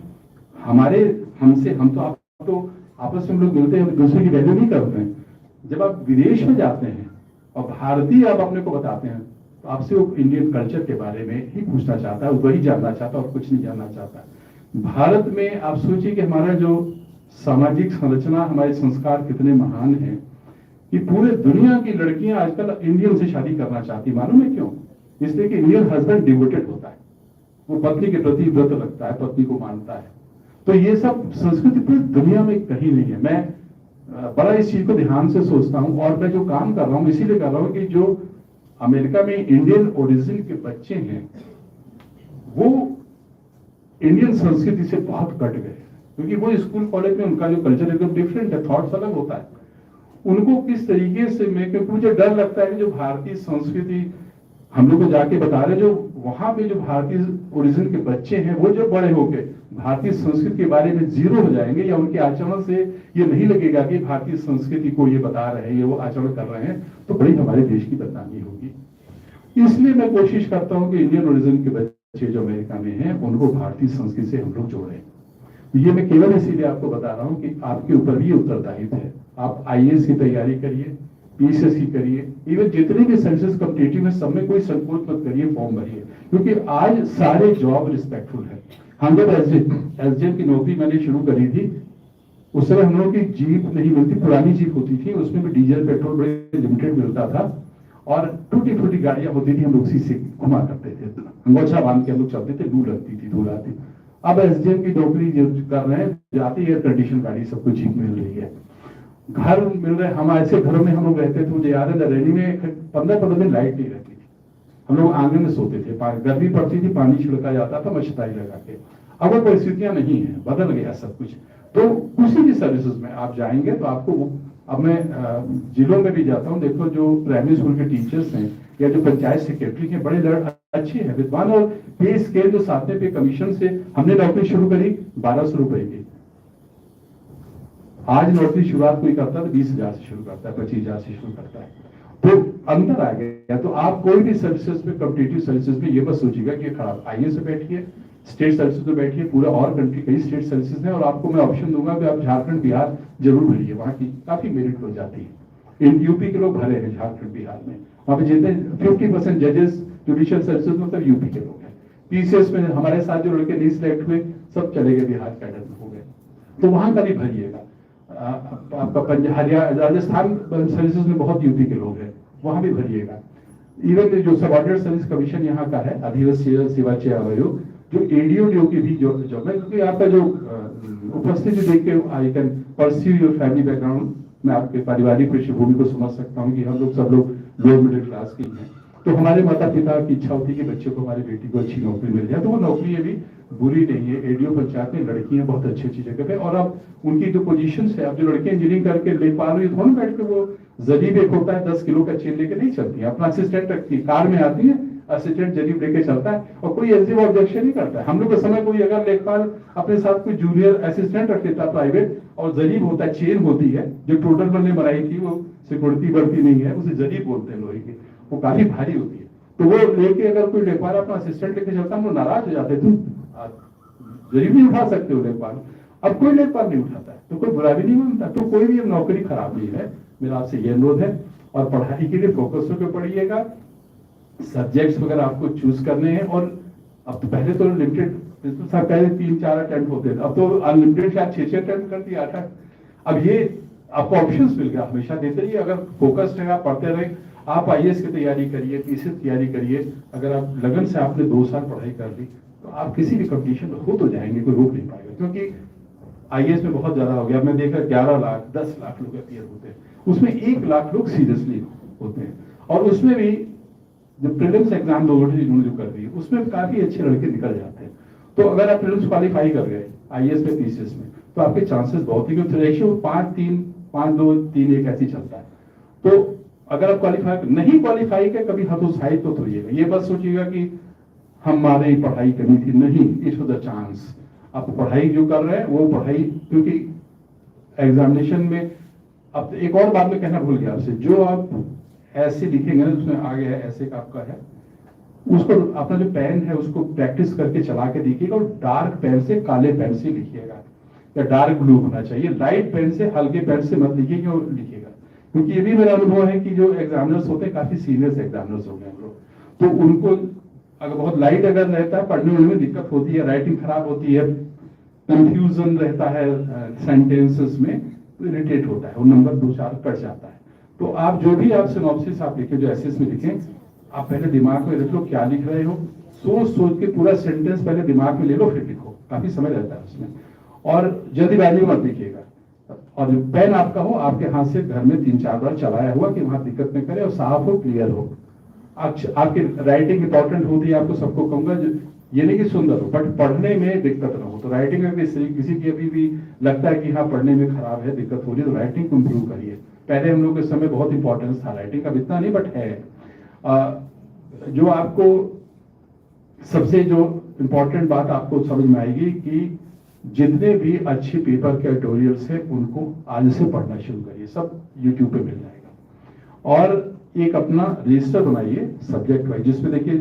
हम तो आपस में लोग मिलते हैं, दूसरे की वैल्यू नहीं करते हैं। जब आप विदेश में जाते हैं और भारतीय आप अपने को बताते हैं, तो आपसे वो इंडियन कल्चर के बारे में ही पूछना चाहता है, वही जानना चाहता है और कुछ नहीं जानना चाहता। भारत में आप सोचिए कि हमारा जो सामाजिक संरचना, हमारे संस्कार कितने महान हैं कि पूरे दुनिया की लड़कियां आजकल इंडियन से शादी करना चाहती। मालूम है क्यों? इसलिए कि इंडियन हस्बैंड डिवोटेड होता है, वो पत्नी के प्रति व्रत रखता है, पत्नी को मानता है। तो ये सब संस्कृति पूरी दुनिया में कहीं नहीं है। मैं बड़ा इस चीज को ध्यान से सोचता हूं, और मैं जो काम कर रहा हूं इसीलिए कर रहा हूं कि जो अमेरिका में इंडियन ओरिजिन के बच्चे हैं वो इंडियन संस्कृति से बहुत कट गए, क्योंकि वो स्कूल कॉलेज में उनका जो कल्चर एकदम डिफरेंट है, थॉट्स अलग होता है। उनको किस तरीके से मुझे डर लगता है कि जो भारतीय संस्कृति हम लोग को जाके बता रहे, जो वहां पे जो भारतीय ओरिजिन के बच्चे हैं वो जो बड़े होके भारतीय संस्कृति के बारे में जीरो हो जाएंगे, या उनके आचरण से ये नहीं लगेगा कि भारतीय संस्कृति को ये बता रहे हैं, ये वो आचरण कर रहे हैं, तो बड़ी हमारे देश की बदनामी होगी। इसलिए मैं कोशिश करता हूं कि इंडियन ओरिजिन के बच्चे जो अमेरिका में हैं उनको भारतीय संस्कृति से हम लोग जोड़ें। ये मैं केवल इसीलिए आपको बता रहा हूं कि आपके ऊपर भी उत्तरदायित्व है। आप IAS की तैयारी करिए, PCS की करिए, इवन जितने भी सर्विसेज कॉम्पिटिटिव है सब में कोई संकोच मत करिए, फॉर्म भरिए, क्योंकि आज सारे जॉब रिस्पेक्टफुल है। हम जब एसडीएम की नौकरी मैंने शुरू करी थी, उस समय हम लोगों की जीप नहीं मिलती, पुरानी जीप होती थी, उसमें भी डीजल पेट्रोल बड़े लिमिटेड मिलता था और टूटी फूटी गाड़ियां होती थी, हम लोग उसी से घुमा करते थे, अंगोछा बांध के हम लोग चलते थे, लू लगती थी, धूल आती। अब एसडीएम की नौकरी जो कर रहे हैं, जाती एयर कंडीशन गाड़ी सबको जीप मिल रही है, घर मिल रहे। हम ऐसे घरों में हम लोग रहते थे, मुझे याद है रैली में 15-15 दिन लाइट नहीं रहती थी, हम लोग आंगन में सोते थे, गर्मी पड़ती थी, पानी छिड़का जाता था मच्छरदानी लगा के। अब वो परिस्थितियां नहीं है, बदल गया सब कुछ। तो किसी भी सर्विसेज में आप जाएंगे तो आपको, अब मैं जिलों में भी जाता हूँ, देखो जो प्राइमरी स्कूल के टीचर्स हैं या जो पंचायत सेक्रेटरी हैं, बड़े अच्छे हैं, विद्वान, और पे स्केल जो 7वें पे कमीशन से हमने नौकरी शुरू करी 1200 रुपए की। आज नौकरी शुरुआत कोई करता है तो 20,000 से शुरू करता है, 25,000 से शुरू करता है, तो अंतर आ गया। तो आप कोई भी सर्विसेज में, कॉम्पिटिटिव सर्विसेज में ये बस सोचिएगा कि खराब, आईएएस में बैठिए, स्टेट सर्विसेज में बैठिए, पूरा और कंट्री कई स्टेट सर्विसेज हैं, और आपको मैं ऑप्शन दूंगा कि आप झारखंड बिहार जरूर भरिए, वहां की काफी मेरिट हो जाती है। इन यूपी के लोग भरे हैं झारखंड बिहार में, वहां पे जितने 50% जजेस जुडिशियल सर्विसेज में सब यूपी के लोग हैं। पीसीएस में हमारे साथ जो लड़के नहीं सिलेक्ट हुए सब चले गए बिहार कैडर में हो गए, तो वहां का भी भरिएगा। आपका पंजाब, राजस्थान सर्विसेज में बहुत यूपी के लोग हैं, वहां भी भरिएगा। इवन जो सबऑर्डिनेट सर्विस कमीशन यहाँ का है, अधिवसीय सेवा चयन आयोग, जो एडीओ की भी जो मैं, क्योंकि आपका जो उपस्थिति देख के I can pursue your family background, मैं आपके पारिवारिक पृष्ठभूमि को समझ सकता हूँ कि हम लोग सब लोग लोअर मिडिल क्लास के हैं, तो हमारे माता पिता की इच्छा होती है कि बच्चे को, हमारी बेटी को अच्छी नौकरी मिल जाए, तो वो नौकरी अभी बुरी नहीं है। एडीओ पंचायत में लड़कियां बहुत अच्छी अच्छी जगह पे, और अब उनकी जो पोजीशन है, अब जो लड़कियां इंजीनियरिंग करके ले पा रही है, थोड़ा बैठ के वो जरीब एक होता है 10 किलो का चेन लेके नहीं चलती है, अपना असिस्टेंट रखती है, कार में आती है, असिस्टेंट जरीब लेके चलता है, और कोई ऐसी ऑब्जेक्शन नहीं करता है। हम लोग के समय कोई अगर लेखपाल अपने साथ कोई जूनियर असिस्टेंट रख लेता प्राइवेट, और जरीब होता है, चेन होती है, जो टोटल मैंने बनाई थी, वो सिक्योरिटी बढ़ती नहीं है, उसे जरीब बोलते हैं लोहे की, वो काफी भारी होती है, तो वो लेके अगर कोई लेखपाल अपना असिस्टेंट लेके चलता है, वो नाराज हो जाते, तुम जरीब नहीं उठा सकते हो लेखपाल। अब कोई लेखपाल नहीं उठाता है, तो कोई बुरा भी नहीं मानता, तो कोई भी नौकरी खराब नहीं है। मेरा आपसे ये अनुरोध है, और पढ़ाई के लिए फोकस होकर पढ़िएगा, सब्जेक्ट्स वगैरह आपको चूज करने हैं। और अब तो पहले तो लिमिटेड, प्रिंसिपल साहब पहले 3-4 अटेम्प्ट होते थे, अब तो अनलिमिटेड शायद 6-6 अटेम्प्ट कर दिया 8। अब ये आपको ऑप्शंस मिल गया, हमेशा देते रहिए, अगर फोकस्ड है, आप पढ़ते रहे, आप आईएएस की तैयारी करिए, पीसीएस की तैयारी करिए। अगर आप लगन से आपने 2 साल पढ़ाई कर ली, तो आप किसी भी कंपटीशन में हो तो जाएंगे, कोई रोक नहीं पाएगा, क्योंकि आईएएस में बहुत ज्यादा हो गया। मैं देखा 11 लाख 10 लाख लोग अपियर होते हैं, उसमें 1 लाख लोग सीरियसली होते हैं, और उसमें भी जो प्रीलिम्स एग्जाम लोगों ने जो कर दी, उसमें काफी अच्छे लड़के निकल जाते हैं। तो अगर आप प्रीलिम्स क्वालिफाई कर गए आईएएस में, पीसीएस में, तो आपके चांसेस बहुत ही, क्योंकि रेशियो 5-3, 5-2-3-1 ऐसी चलता है। तो अगर आप क्वालिफाई नहीं क्वालिफाई के कभी हतोत्साहित तो होइएगा, ये बस सोचिएगा कि हमारी पढ़ाई करनी थी, नहीं, इट वाज द चांस। आप पढ़ाई जो कर रहे हैं वो पढ़ाई, क्योंकि एग्जामिनेशन में, अब एक और बात मैं कहना भूल गया आपसे, जो आप ऐसे लिखेंगे ना, उसमें आगे है ऐसे का आपका है, उसको अपना जो पेन है उसको प्रैक्टिस करके चला के देखिएगा, और डार्क पेन से, काले पेन से लिखिएगा, या डार्क ब्लू होना चाहिए, लाइट पेन से, हल्के पेन से मत लिखिएगा और लिखिएगा। क्योंकि ये भी मेरा अनुभव है कि जो एग्जामिनर्स होते हैं, काफी सीनियर एग्जामिनर्स हो गए हम लोग, तो उनको अगर बहुत लाइट अगर रहता है, पढ़ने में दिक्कत होती है, राइटिंग खराब होती है, कंफ्यूजन रहता है सेंटेंसेस में, तो इरिटेट होता है, वो नंबर 2-4 कट जाता है। तो आप जो भी आप सिनॉप्सिस आप लिखें, जो एसेस में लिखें, आप पहले दिमाग में रख लो क्या लिख रहे हो, सोच के पूरा सेंटेंस पहले दिमाग में ले लो, फिर लिखो, काफी समय रहता है उसमें, और जल्दीबाजी मत लिखिएगा। और जो पेन आपका हो, आपके हाथ से घर में 3-4 बार चलाया हुआ, कि वहां दिक्कत नहीं करे, और साफ हो, क्लियर हो। आपकी राइटिंग इंपॉर्टेंट होती है, आपको सबको कहूंगा, ये नहीं कि सुंदर हो, बट पढ़ने में दिक्कत ना हो। तो राइटिंग में किसी की अभी भी लगता है कि हाँ पढ़ने में खराब है, दिक्कत हो रही है, तो राइटिंग को इम्प्रूव करिए। पहले हम लोग के समय बहुत इंपॉर्टेंस था राइटिंग का, इतना नहीं बट है। जो आपको सबसे जो इम्पोर्टेंट बात आपको समझ में आएगी कि जितने भी अच्छे पेपर के एडिटोरियल्स हैं, उनको आज से पढ़ना शुरू करिए, सब यूट्यूब पे मिल जाएगा। और एक अपना रजिस्टर बनाइए सब्जेक्ट वाइज, जिसमें देखिए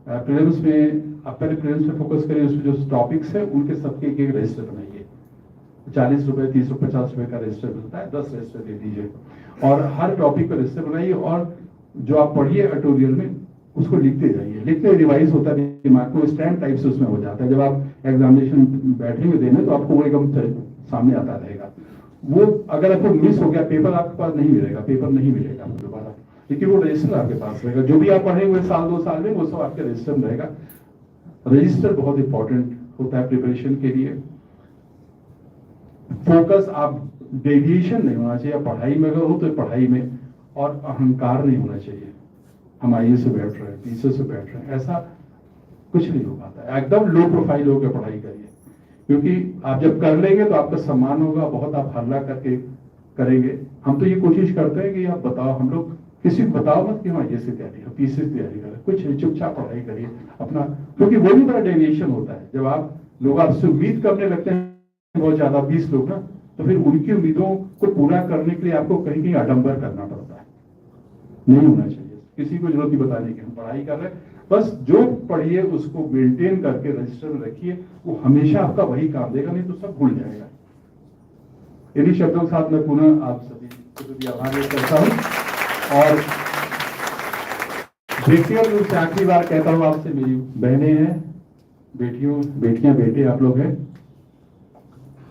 प्रीलिम्स में, आप पहले प्रीलिम्स में फोकस करिए, उसमें जो टॉपिक्स है उनके सबके एक रजिस्टर बनाइए। 40 रुपए, 30 रुपए, 50 रुपए का रजिस्टर मिलता है, 10 रजिस्टर दे दीजिए, और हर टॉपिक पर रजिस्टर बनाइए, और जो आप पढ़िए एडिटोरियल में उसको लिखते जाइए, लिखते रिवाइज होता है दिमाग को, स्टैम्प टाइप से उसमें हो जाता है। जब आप एग्जामिनेशन बैठेंगे देने तो आपको वो एकदम सामने आता रहेगा। वो अगर आपको मिस हो गया पेपर, आपके पास नहीं मिलेगा, पेपर नहीं मिलेगा आपको दोबारा, लेकिन वो रजिस्टर आपके पास रहेगा। जो भी आप पढ़ेंगे साल 2 साल में वो सब आपके रजिस्टर में रहेगा। रजिस्टर बहुत इंपॉर्टेंट होता है प्रिपरेशन के लिए। फोकस, आप डेविएशन नहीं होना चाहिए। पढ़ाई में अगर हो तो पढ़ाई में, और अहंकार नहीं होना चाहिए। हम आईए से बैठ रहे हैं, पीछे से बैठ रहे हैं, ऐसा कुछ नहीं हो पाता है। एकदम लो प्रोफाइल होकर पढ़ाई करिए, क्योंकि आप जब कर लेंगे तो आपका सम्मान होगा, बहुत आप हल्ला करके करेंगे। हम तो ये कोशिश करते हैं कि आप बताओ, हम लोग किसी को बताओ मत कि हम आईए से तैयारी है, पीछे से तैयारी करें, कुछ चुपचाप पढ़ाई करिए अपना, क्योंकि वो भी बड़ा डेविएशन होता है। जब आप लोग आपसे उम्मीद करने लगते हैं बहुत ज्यादा, 20 लोग ना, तो फिर उनकी उम्मीदों को पूरा करने के लिए आपको कहीं कहीं आडंबर करना पड़ता है। नहीं होना चाहिए, किसी को जरूरत नहीं बताने की हम पढ़ाई कर रहे हैं। बस जो पढ़िए उसको मेंटेन करके रजिस्टर में रखिए, वो हमेशा आपका वही काम देगा, नहीं तो सब भूल जाएगा। इन्हीं शब्दों के साथ मैं पुनः आप सभी को भी आभार व्यक्त करता हूं, और व्यक्तिगत रूप से आखिरी बार कहता हूं आपसे, मेरी बहनें हैं, बेटियां बेटे आप लोग हैं।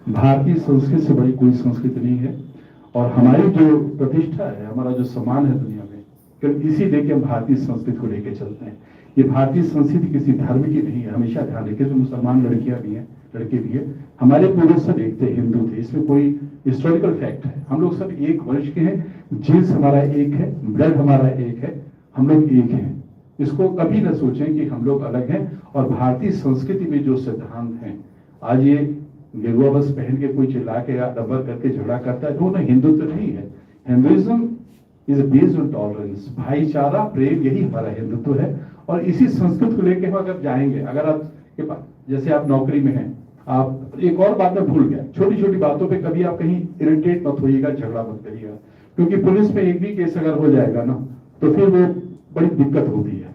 भारतीय संस्कृति से बड़ी कोई संस्कृति नहीं है, और हमारी जो प्रतिष्ठा है, हमारा जो सम्मान है दुनिया में, केवल इसी लेके हम भारतीय संस्कृति को लेके चलते हैं। ये भारतीय संस्कृति किसी धर्म की नहीं है, हमेशा ध्यान रखिए। जो मुसलमान लड़कियां भी हैं, लड़के भी हैं, हमारे पूर्वज सब एक थे, हिंदू थे, इसमें कोई हिस्टोरिकल फैक्ट है। हम लोग सब एक वंश के हैं, जीन्स हमारा एक है, ब्लड हमारा एक है, हम लोग एक हैं। इसको कभी न सोचें कि हम लोग अलग हैं। और भारतीय संस्कृति में जो सिद्धांत हैं, आज ये गेरुआ बस पहन के कोई चिल्ला के या डबर करके झगड़ा करता है, वो ना हिंदुत्व नहीं है। Hinduism is based on tolerance, भाईचारा, प्रेम, यही हमारा हिंदुत्व है। और इसी संस्कृत को लेकर हम अगर जाएंगे, अगर आप के पास, जैसे आप नौकरी में हैं, आप एक और बात में भूल गए, छोटी छोटी बातों पे कभी आप कहीं इरिटेट मत होइएगा, झगड़ा मत करिएगा, क्योंकि पुलिस में एक भी केस अगर हो जाएगा ना, तो फिर वो बड़ी दिक्कत होती है।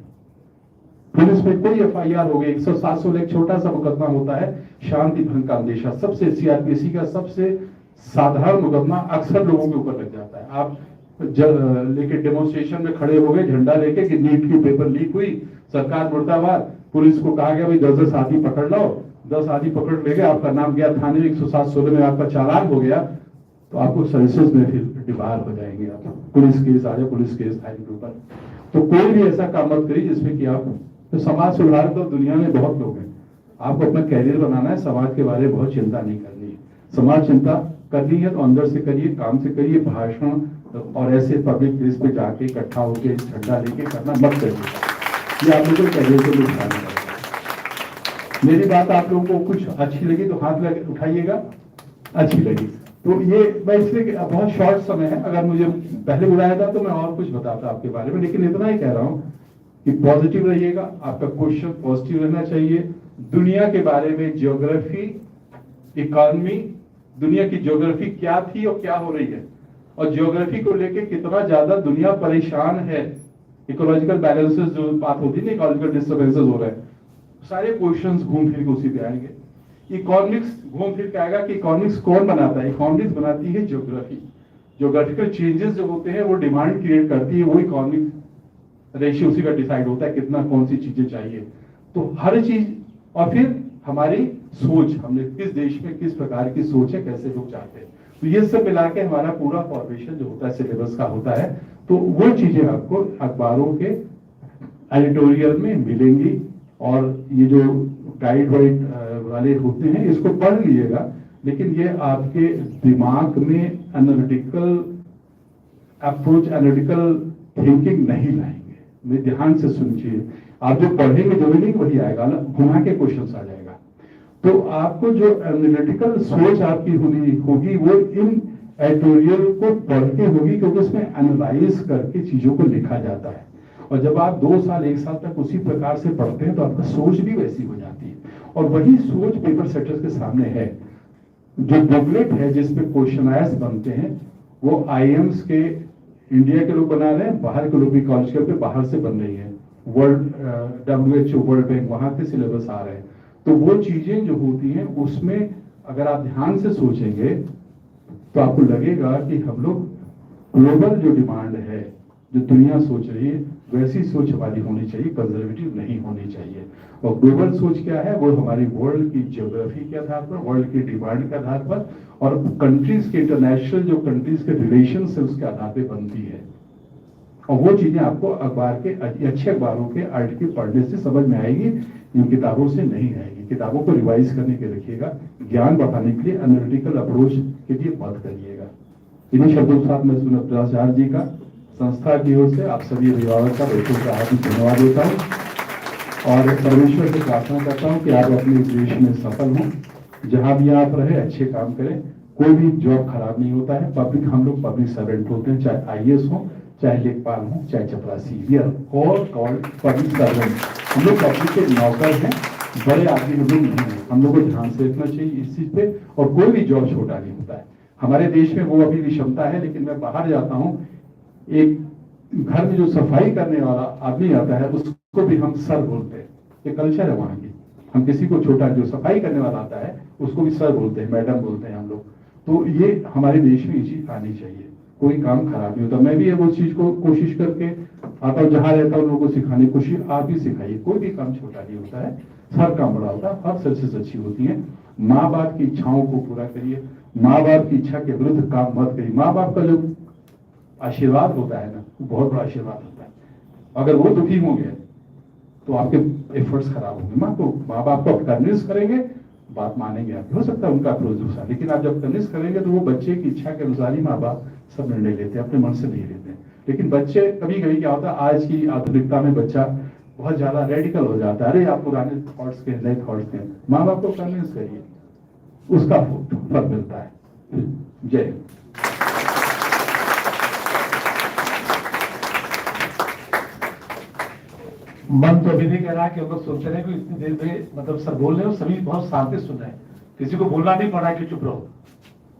पुलिस में कोई एफआईआर हो गई, 100-700 एक छोटा सा मुकदमा होता है, शांति भंग का अंदेशा, सबसे सीआरपीसी का सबसे साधारण मुकदमा अक्सर लोगों के ऊपर लग जाता है। आप लेके डेमोन्स्ट्रेशन में खड़े हो गए झंडा लेके कि नीट की पेपर लीक हुई, सरकार मुर्दाबाद, पुलिस को कहा गया भाई 10 आदमी पकड़ लो, 10 आदमी पकड़ ले गए, आपका नाम गया थाने में, 107-16 में आपका चालान हो गया, तो आपको सर्विसेज में फिर डिबार हो जाएंगे, आप पुलिस केस आ जाए, पुलिस केस फाइल के ऊपर। तो कोई भी ऐसा काम मत करिए जिसमें कि आप, तो समाज सुधार तो दुनिया में बहुत लोग हैं, आपको अपना कैरियर बनाना है, समाज के बारे में बहुत चिंता नहीं करनी है। समाज चिंता करनी है तो अंदर से करिए, काम से करिए, भाषण और ऐसे पब्लिक प्लेस पे जाके इकट्ठा होकर झंडा लेके करना मत करिए। ये आप लोगों को कैरियर को नुकसान करता है। मेरी बात आप लोगों को कुछ अच्छी लगी तो हाथ उठाइएगा, अच्छी लगी तो ये मैं इसलिए, बहुत शॉर्ट समय है, अगर मुझे पहले बुलाया था तो मैं और कुछ बताता आपके बारे में, लेकिन इतना ही कह रहा हूँ कि पॉजिटिव रहिएगा, आपका क्वेश्चन पॉजिटिव रहना चाहिए। दुनिया के बारे में ज्योग्राफी, इकोनॉमी, दुनिया की ज्योग्राफी क्या थी और क्या हो रही है, और ज्योग्राफी को लेके कितना ज्यादा दुनिया परेशान है। इकोलॉजिकल बैलेंसेस जो बात होती है, इकोलॉजिकल डिस्टर्बेंसेस हो रहे हैं, सारे क्वेश्चंस घूम फिर के उसी पे आएंगे। इकोनॉमिक्स घूम फिर के आएगा कि इकोनॉमिक्स कौन बनाता है, इकोनॉमिक्स बनाती है ज्योग्राफी। ज्योग्राफिकल चेंजेस जो होते हैं वो डिमांड क्रिएट करती है, वो इकोनॉमिक रेशियो उसी का डिसाइड होता है कितना कौन सी चीजें चाहिए, तो हर चीज। और फिर हमारी सोच, हमने किस देश में किस प्रकार की सोच है, कैसे लोग चाहते हैं, तो ये सब मिला के हमारा पूरा फॉर्मेशन जो होता है सिलेबस का होता है। तो वो चीजें आपको अखबारों के एडिटोरियल में मिलेंगी, और ये जो गाइड वाइड वाले होते हैं इसको पढ़ लीजिएगा, लेकिन ये आपके दिमाग में एनालिटिकल अप्रोच, एनालिटिकल थिंकिंग नहीं लाएंगे। मैं ध्यान से सुनिए, आप जो पढ़ेंगे जो भी नहीं वही आएगा ना, घुमा के क्वेश्चन आ जाएगा। तो आपको जो एनालिटिकल सोच आपकी होगी वो इन एडिटोरियल को पढ़ के होगी, क्योंकि उसमें एनालाइज करके चीजों को लिखा जाता है। और जब आप 2 साल 1 साल तक उसी प्रकार से पढ़ते हैं तो आपका सोच भी वैसी हो जाती है, और वही सोच पेपर सेटर्स के सामने है। जो बुकलेट है जिसपे क्वेश्चनायर्स बनते हैं वो आईएम्स के इंडिया के लोग बना रहे हैं, बाहर के लोग भी कॉलेज के बाहर से बन रही है, वर्ल्ड WHO, वर्ल्ड बैंक, वहां के सिलेबस आ रहे हैं। तो वो चीजें जो होती हैं उसमें अगर आप ध्यान से सोचेंगे तो आपको लगेगा कि हम लोग ग्लोबल जो डिमांड है, जो दुनिया सोच रही है, वैसी सोच हमारी होनी चाहिए, कंजर्वेटिव नहीं होनी चाहिए। और ग्लोबल सोच क्या है, वो हमारी वर्ल्ड की ज्योग्राफी के आधार पर, वर्ल्ड की डिमांड के आधार पर और कंट्रीज के इंटरनेशनल जो कंट्रीज के रिलेशन है उसके आधार पर बनती है। और वो चीजें आपको अखबार के अच्छे अखबारों के आर्टिकल पढ़ने से समझ में आएगी, इन किताबों से नहीं आएगी। किताबों को रिवाइज करने के रखिएगा, ज्ञान बढ़ाने के लिए एनालिटिकल अप्रोच के लिए मत करिएगा। इन्हीं शब्दों के साथ मैं सुब्रताचार्य जी का संस्था की ओर से आप सभी अभिभावक का बहुत हार्दिक धन्यवाद देता हूँ और परमेश्वर से प्रार्थना करता हूँ कि आप अपने देश में सफल हों, जहां भी आप रहे अच्छे काम करें। कोई भी जॉब खराब नहीं होता है। पब्लिक, हम लोग पब्लिक सर्वेंट होते हैं, चाहे आईएएस हो, चाहे लेखपाल हो, चाहे चपरासी, we are all called public servant. हम लोग पब्लिक के नौकर हैं, बड़े आदमी लोग नहीं है। हम लोग को ध्यान से रखना चाहिए इस चीज पे। और कोई भी जॉब छोटा नहीं होता है। हमारे देश में वो अभी भी क्षमता है, लेकिन मैं बाहर जाता हूँ, एक घर में जो सफाई करने वाला आदमी आता है उसको भी हम सर बोलते हैं। ये कल्चर है वहां की। हम किसी को छोटा, जो सफाई करने वाला आता है उसको भी सर बोलते हैं, मैडम बोलते हैं हम लोग। तो ये हमारे देश में ये चीज आनी चाहिए। कोई काम खराब नहीं होता। मैं भी वो चीज को कोशिश करके आता हूँ, जहां रहता हूँ लोगों को सिखाने की कोशिश। आप भी सिखाइए, कोई भी काम छोटा नहीं होता है, हर काम बड़ा होता है, हर सक्सेस अच्छी होती है। माँ बाप की इच्छाओं को पूरा करिए, माँ बाप की इच्छा के विरुद्ध काम मत करिए। माँ बाप का जो आशीर्वाद होता है ना, वो बहुत बड़ा आशीर्वाद होता है। अगर वो दुखी होंगे तो आपके एफर्ट्स खराब होंगे। माँ बाप को आप कन्विंस करेंगे, बात मानेंगे आप। हो सकता है उनका अप्रोच दूसरा, लेकिन आप जब कन्विंस करेंगे तो वो बच्चे की इच्छा के अनुसार ही माँ बाप सब निर्णय लेते हैं, अपने मन से नहीं लेते हैं। लेकिन बच्चे कभी कभी क्या होता है, आज की आधुनिकता में बच्चा बहुत ज्यादा रेडिकल हो जाता है। अरे आप पुराने थॉट्स के, नए थॉट्स के। माँ बाप को कन्विंस करिए, उसका फल मिलता है। जय हिंद। मन तो अभी नहीं कह रहा है कि हम लोग सोचते रहे कि इतनी देर में मतलब सर बोल रहे हो, सभी बहुत शांति सुन रहे हैं, किसी को बोलना नहीं पड़ रहा है कि चुप रहो।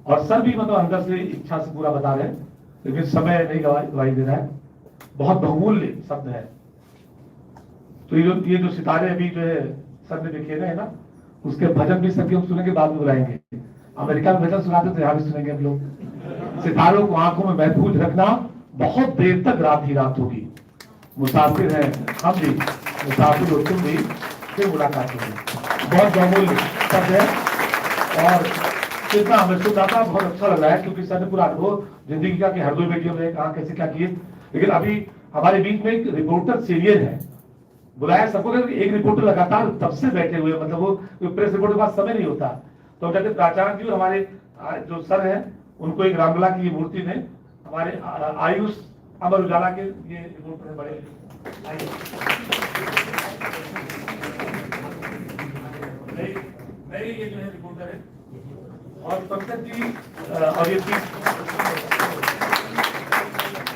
और सर भी मतलब अंदर से इच्छा से पूरा बता रहे हैं, लेकिन समय नहीं गवाही दे रहा है। बहुत बहुमूल्य शब्द है। तो ये जो सितारे अभी जो है सर ने बिखेरे हैं ना, उसके भजन भी सभी हम सुनेंगे, बाद में बुलाएंगे। अमेरिका में भजन सुनाते तो यहाँ भी सुनेंगे हम लोग। सितारों को आंखों में महफूज रखना, बहुत देर तक रात ही रात होगी। मुसाफिर है हम भी, मुसाफिर हो तुम भी, फिर मुलाकात होगी। बहुत बहुमूल्य शब्द है। और कितना हमें सुनना था, बहुत अच्छा लग रहा है, क्योंकि सर ने पूरा अनुभव जिंदगी का कि हरदोई बेटियों में कहा कैसे क्या किए। लेकिन अभी हमारे बीच में एक रिपोर्टर सीरियल है, बुलाया सबको, एक रिपोर्टर लगातार तब से बैठे हुए, मतलब वो प्रेस रिपोर्टर के पास समय नहीं होता। तो कहते प्राचार्य जी और हमारे जो सर हैं उनको एक रामलला की मूर्ति ने हमारे आयुष अमर उजाला के ये रिपोर्टर है बड़े। ये जो है रिपोर्टर है। और पंकज जी और ये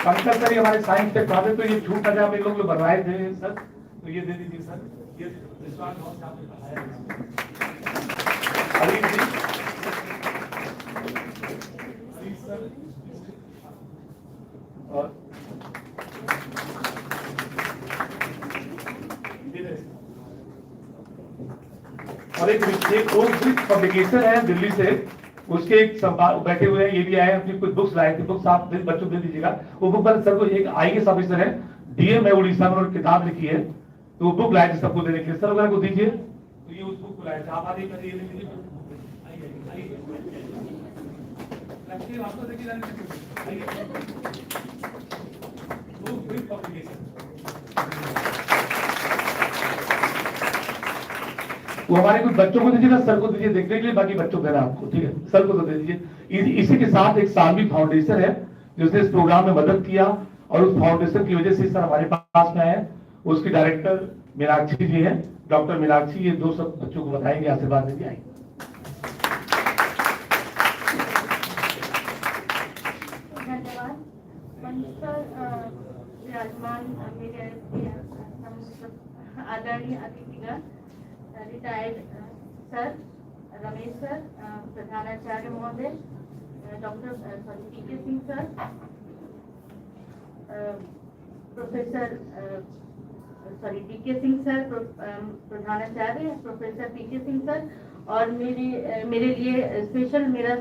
पंकज सर हमारे साइंस के पढ़ाते, तो ये छूट जा हम लोग बनवाए थे सर, तो ये दे दीजिए सर। ये विश्वास बहुत आपने पढ़ाया। हरीश जी, हरीश सर और एक पब्लिकेशन है दिल्ली से, उसके एक बैठे हुए हैं, ये भी आए, अपनी कुछ बुक्स लाए थे। बुक्स आप बच्चों को दे दीजिएगा। वो बुक पर सर को एक आईएएस ऑफिसर है, डीएम है उड़ीसा में, उन्होंने किताब लिखी है, तो वो बुक लाए थे सबको देने के लिए। सर वगैरह को दीजिए। तो ये उस बुक को लाए थे, आप आगे करिए, ले लीजिए। आपको वो हमारे कुछ बच्चों को दीजिएगा, सर को दीजिए देखने के लिए, बाकी बच्चों को देना आपको, ठीक है। सर को तो दे दीजिए। इसी के साथ एक सालवी फाउंडेशन है जिसने इस प्रोग्राम में मदद किया, और उस फाउंडेशन की वजह से सर हमारे पास में आए। उसकी डायरेक्टर मीनाक्षी जी हैं, डॉक्टर मीनाक्षी। ये दो सब बच्चों को बताएंगे, आशीर्वाद देंगे। आएंगे विराजमान मेरे आदरणीय अतिथिगण, रिटायर्ड सर रमेश सर, प्रधानाचार्य महोदय doctor PK Singh sir, professor DK Singh sir प्रधानाचार्य, प्रोफेसर पीके सिंह सर, और मेरे लिए स्पेशल मेरा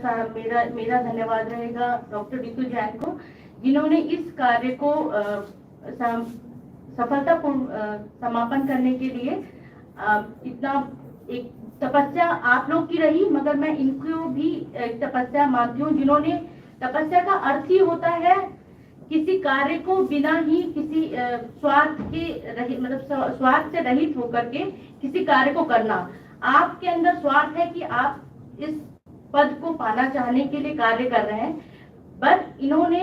धन्यवाद रहेगा डॉक्टर रितु जैन को, जिन्होंने इस कार्य को सफलतापूर्ण समापन करने के लिए इतना एक तपस्या आप लोग की रही, मगर मैं इनको भी एक तपस्या मानती हूँ, जिन्होंने तपस्या का अर्थ ही होता है किसी कार्य को बिना ही किसी स्वार्थ के मतलब स्वार्थ से रहित होकर के किसी कार्य को करना। आपके अंदर स्वार्थ है कि आप इस पद को पाना चाहने के लिए कार्य कर रहे हैं, बट इन्होंने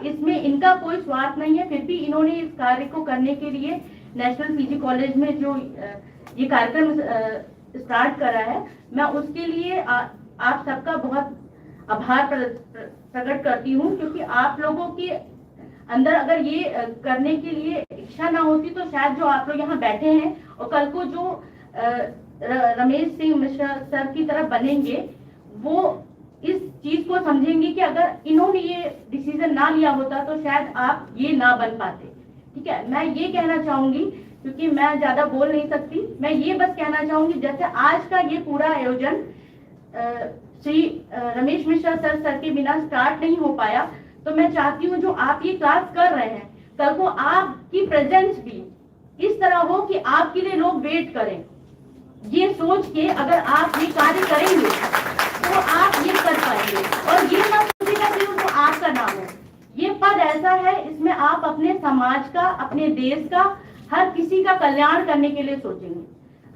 इसमें इनका कोई स्वार्थ नहीं है, फिर भी इन्होंने इस कार्य को करने के लिए नेशनल पीजी कॉलेज में जो ये कार्यक्रम स्टार्ट करा है, मैं उसके लिए आप सबका बहुत आभार प्रकट करती हूँ, क्योंकि आप लोगों के अंदर अगर ये करने के लिए इच्छा ना होती तो शायद जो आप लोग यहाँ बैठे हैं और कल को जो रमेश सिंह मिश्रा सर की तरह बनेंगे, वो इस चीज को समझेंगे कि अगर इन्होंने ये डिसीजन ना लिया होता तो शायद आप ये ना बन पाते। ठीक है, मैं ये कहना चाहूंगी, क्योंकि मैं ज्यादा बोल नहीं सकती, मैं ये बस कहना चाहूंगी जैसे आज का ये पूरा आयोजन श्री रमेश मिश्रा सर के बिना स्टार्ट नहीं हो पाया, तो मैं चाहती हूँ जो आप ये क्लास कर रहे हैं, कल को आपकी प्रेजेंस भी इस तरह हो कि आपके लिए लोग वेट करें। ये सोच के अगर आप ये कार्य करेंगे तो आप ये कर पाएंगे, और ये मत सोचिएगा कि वो आपका नाम है। ये पद ऐसा है, इसमें आप अपने समाज का, अपने देश का, हर किसी का कल्याण करने के लिए सोचेंगे।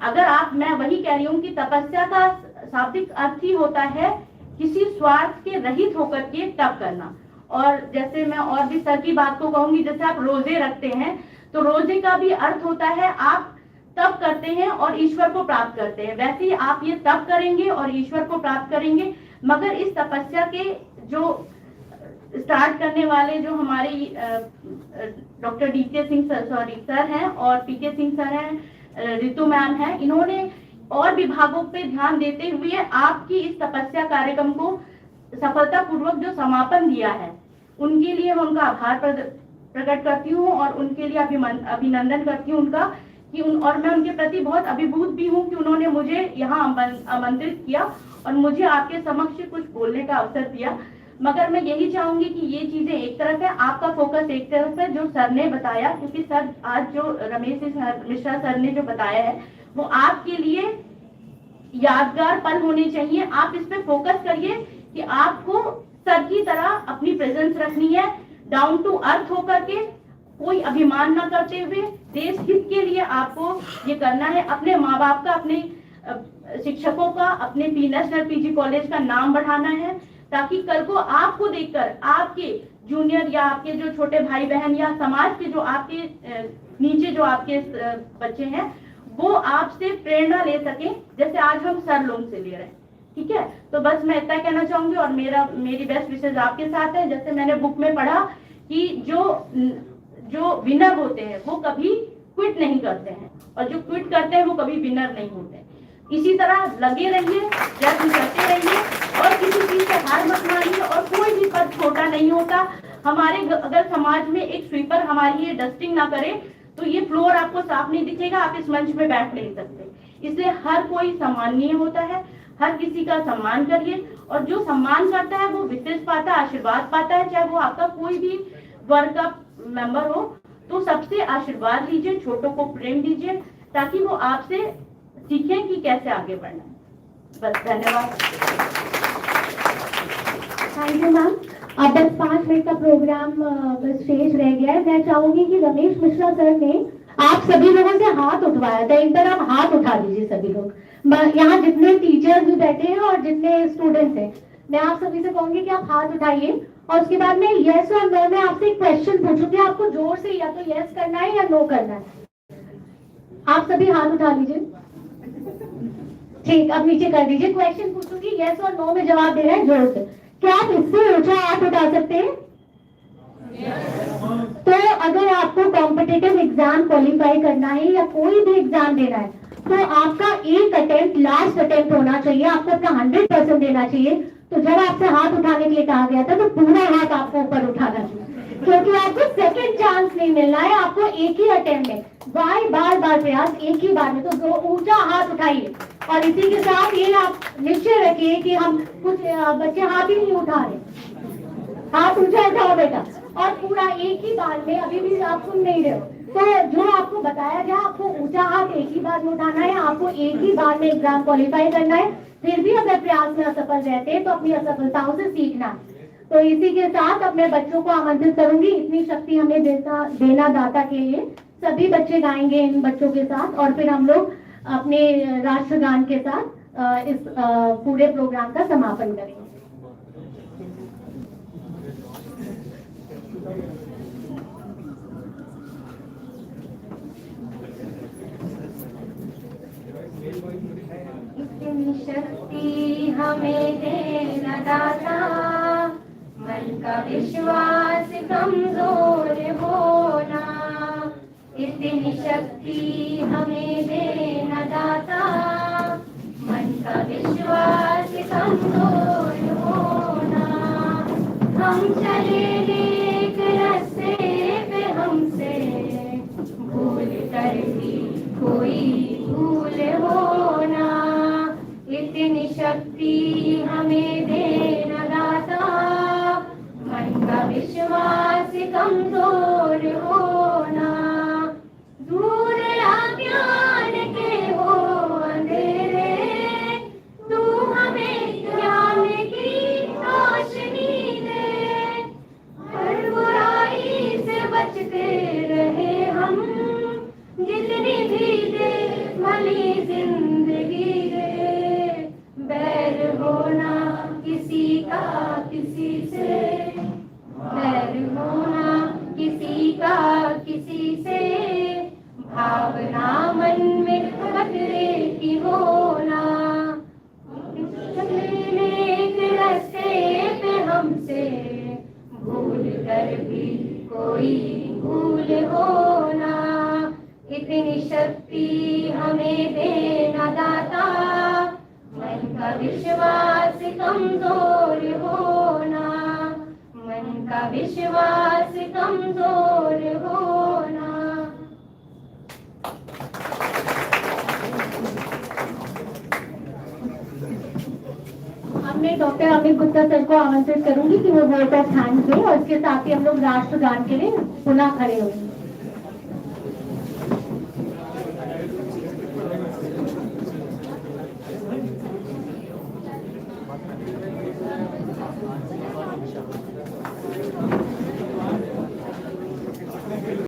अगर आप, मैं वही कह रही हूँ कि तपस्या का शाब्दिक अर्थ ही होता है किसी स्वार्थ के रहित होकर के तप करना। और जैसे मैं और भी सर की बात को कहूंगी, जैसे आप रोजे रखते हैं तो रोजे का भी अर्थ होता है आप तप करते हैं और ईश्वर को प्राप्त करते हैं, वैसे ही आप ये तप करेंगे और ईश्वर को प्राप्त करेंगे। मगर इस तपस्या के जो स्टार्ट करने वाले जो हमारे डॉक्टर डीके सिंह सर हैं और पीके सिंह सर हैं, रितु मैम हैं, इन्होंने और विभागों पे ध्यान देते हुए आपकी इस तपस्या कार्यक्रम को सफलतापूर्वक जो समापन दिया है, उनके लिए मैं उनका आभार प्रकट करती हूँ और उनके लिए अभिनंदन करती हूँ उनका और मैं उनके प्रति बहुत अभिभूत भी हूँ कि उन्होंने मुझे यहाँ आमंत्रित किया और मुझे आपके समक्ष कुछ बोलने का अवसर दिया। मगर मैं यही चाहूंगी कि ये चीजें एक तरफ है, आपका फोकस एक तरफ है, जो सर ने बताया, क्योंकि सर आज जो रमेश मिश्रा सर ने जो बताया है वो आपके लिए यादगार पल होने चाहिए। आप इस पे फोकस करिए कि आपको सर की तरह अपनी प्रेजेंस रखनी है, डाउन टू अर्थ होकर के, कोई अभिमान ना करते हुए, देश हित के लिए आपको ये करना है। अपने माँ बाप का, अपने शिक्षकों का, अपने नेशनल पीजी कॉलेज का नाम बढ़ाना है, ताकि कल को आपको देखकर आपके जूनियर या आपके जो छोटे भाई बहन या समाज के जो आपके नीचे जो आपके बच्चे हैं वो आपसे प्रेरणा ले सके, जैसे आज हम सर लोग से ले रहे हैं। ठीक है, तो बस मैं इतना कहना चाहूंगी और मेरी बेस्ट विशेष आपके साथ है। जैसे मैंने बुक में पढ़ा कि जो विनर होते हैं वो कभी क्विट नहीं करते हैं और जो क्विट करते हैं वो कभी विनर नहीं होते। इसी तरह लगे रहिए, प्रयत्न करते रहिए और किसी चीज से हार मत मानिए, और कोई भी पद छोटा नहीं होता। हमारे अगर समाज में एक स्वीपर हमारी ये डस्टिंग ना करे तो ये फ्लोर आपको साफ नहीं दिखेगा, आप इस मंच में बैठ नहीं सकते। इसलिए हर कोई सम्माननीय होता है, हर किसी का सम्मान करिए, और जो सम्मान करता है वो विशेष पाता है, आशीर्वाद पाता है, चाहे वो आपका कोई भी वर्ग का मेंबर हो। तो सबसे आशीर्वाद लीजिए, छोटों को प्रेम दीजिए, ताकि वो आपसे सीखें कि कैसे आगे बढ़ना है। बस, धन्यवाद। Thank you ma'am. अब बस 5 मिनट का प्रोग्राम बस शेष रह गया है। मैं चाहूंगी कि रमेश मिश्रा सर ने आप सभी लोगों से हाथ उठवाया था, एक बार आप हाथ उठा दीजिए सभी लोग। यहाँ जितने टीचर्स भी बैठे हैं और जितने स्टूडेंट्स हैं, मैं आप सभी से कहूंगी कि आप हाथ उठाइए और उसके बाद में यस और नो में आपसे एक क्वेश्चन पूछूंगी, आपको जोर से या तो यस करना है या नो करना है। आप सभी हाथ उठा लीजिए। ठीक, अब नीचे कर दीजिए। क्वेश्चन पूछूंगी, यस और नो में जवाब दे रहे हैं जोर से। क्या आप इससे ऊंचा हाथ उठा सकते हैं? तो अगर आपको कॉम्पिटिटिव एग्जाम क्वालिफाई करना है या कोई भी एग्जाम देना है तो आपका एक अटेम्प्ट लास्ट अटेम्प्ट होना चाहिए, आपको अपना 100% देना चाहिए। तो जब आपसे हाथ उठाने के लिए कहा गया था तो पूरा हाथ आपको ऊपर उठाना चाहिए, क्योंकि आपको सेकंड चांस नहीं मिलना है, आपको एक ही अटेम्प्ट में बार बार प्रयास एक ही बार में। तो ऊंचा हाथ उठाइए और इसी के साथ ये आप निश्चय रखिए कि हम कुछ बच्चे हाथ ही नहीं उठा रहे, हाथ ऊंचा उठाओ बेटा, और पूरा एक ही बार में। अभी भी आप सुन नहीं रहे हो, तो जो आपको बताया गया, आपको ऊंचा हाथ एक ही बार में उठाना है, आपको एक ही बार में एग्जाम क्वालिफाई करना है। फिर भी अगर प्रयास में असफल रहते हैं तो अपनी असफलताओं से सीखना है। तो इसी के साथ अपने बच्चों को आमंत्रित करूंगी, इतनी शक्ति हमें देना दाता के लिए। सभी बच्चे गाएंगे इन बच्चों के साथ और फिर हम लोग अपने राष्ट्रगान के साथ इस पूरे प्रोग्राम का समापन करेंगे। इतनी शक्ति हमें देना दाता, मन का विश्वास कमजोर होना। इतनी शक्ति हमें देना दाता, मन का विश्वास कमजोर होना। हम चले एक रास्ते पे, हमसे भूल कर भी कोई भूल होना। इतनी शक्ति हमें देना दाता, मन का विश्वास कमजोर होना। दूर अज्ञान के हो अंधेरे, तू हमें ज्ञान की रोशनी दे। हर बुराई से बचते रहे हम, जितनी भी दे भली जिंदगी दे। बैर होना किसी का किसी से, बैर होना किसी का किसी से। भावना मन में खतरे की होना। एक रास्ते पे हमसे भूल कर भी कोई भूल होना। इतनी शक्ति हमें देना दाता, मन का विश्वास कमजोर होना। मन का विश्वास कमजोर होना। अब मैं डॉक्टर अमित गुप्ता सर को आमंत्रित करूंगी कि वो वोट ऑफ थैंक्स दें और इसके साथ ही हम लोग राष्ट्रगान के लिए पुनः खड़े होंगे।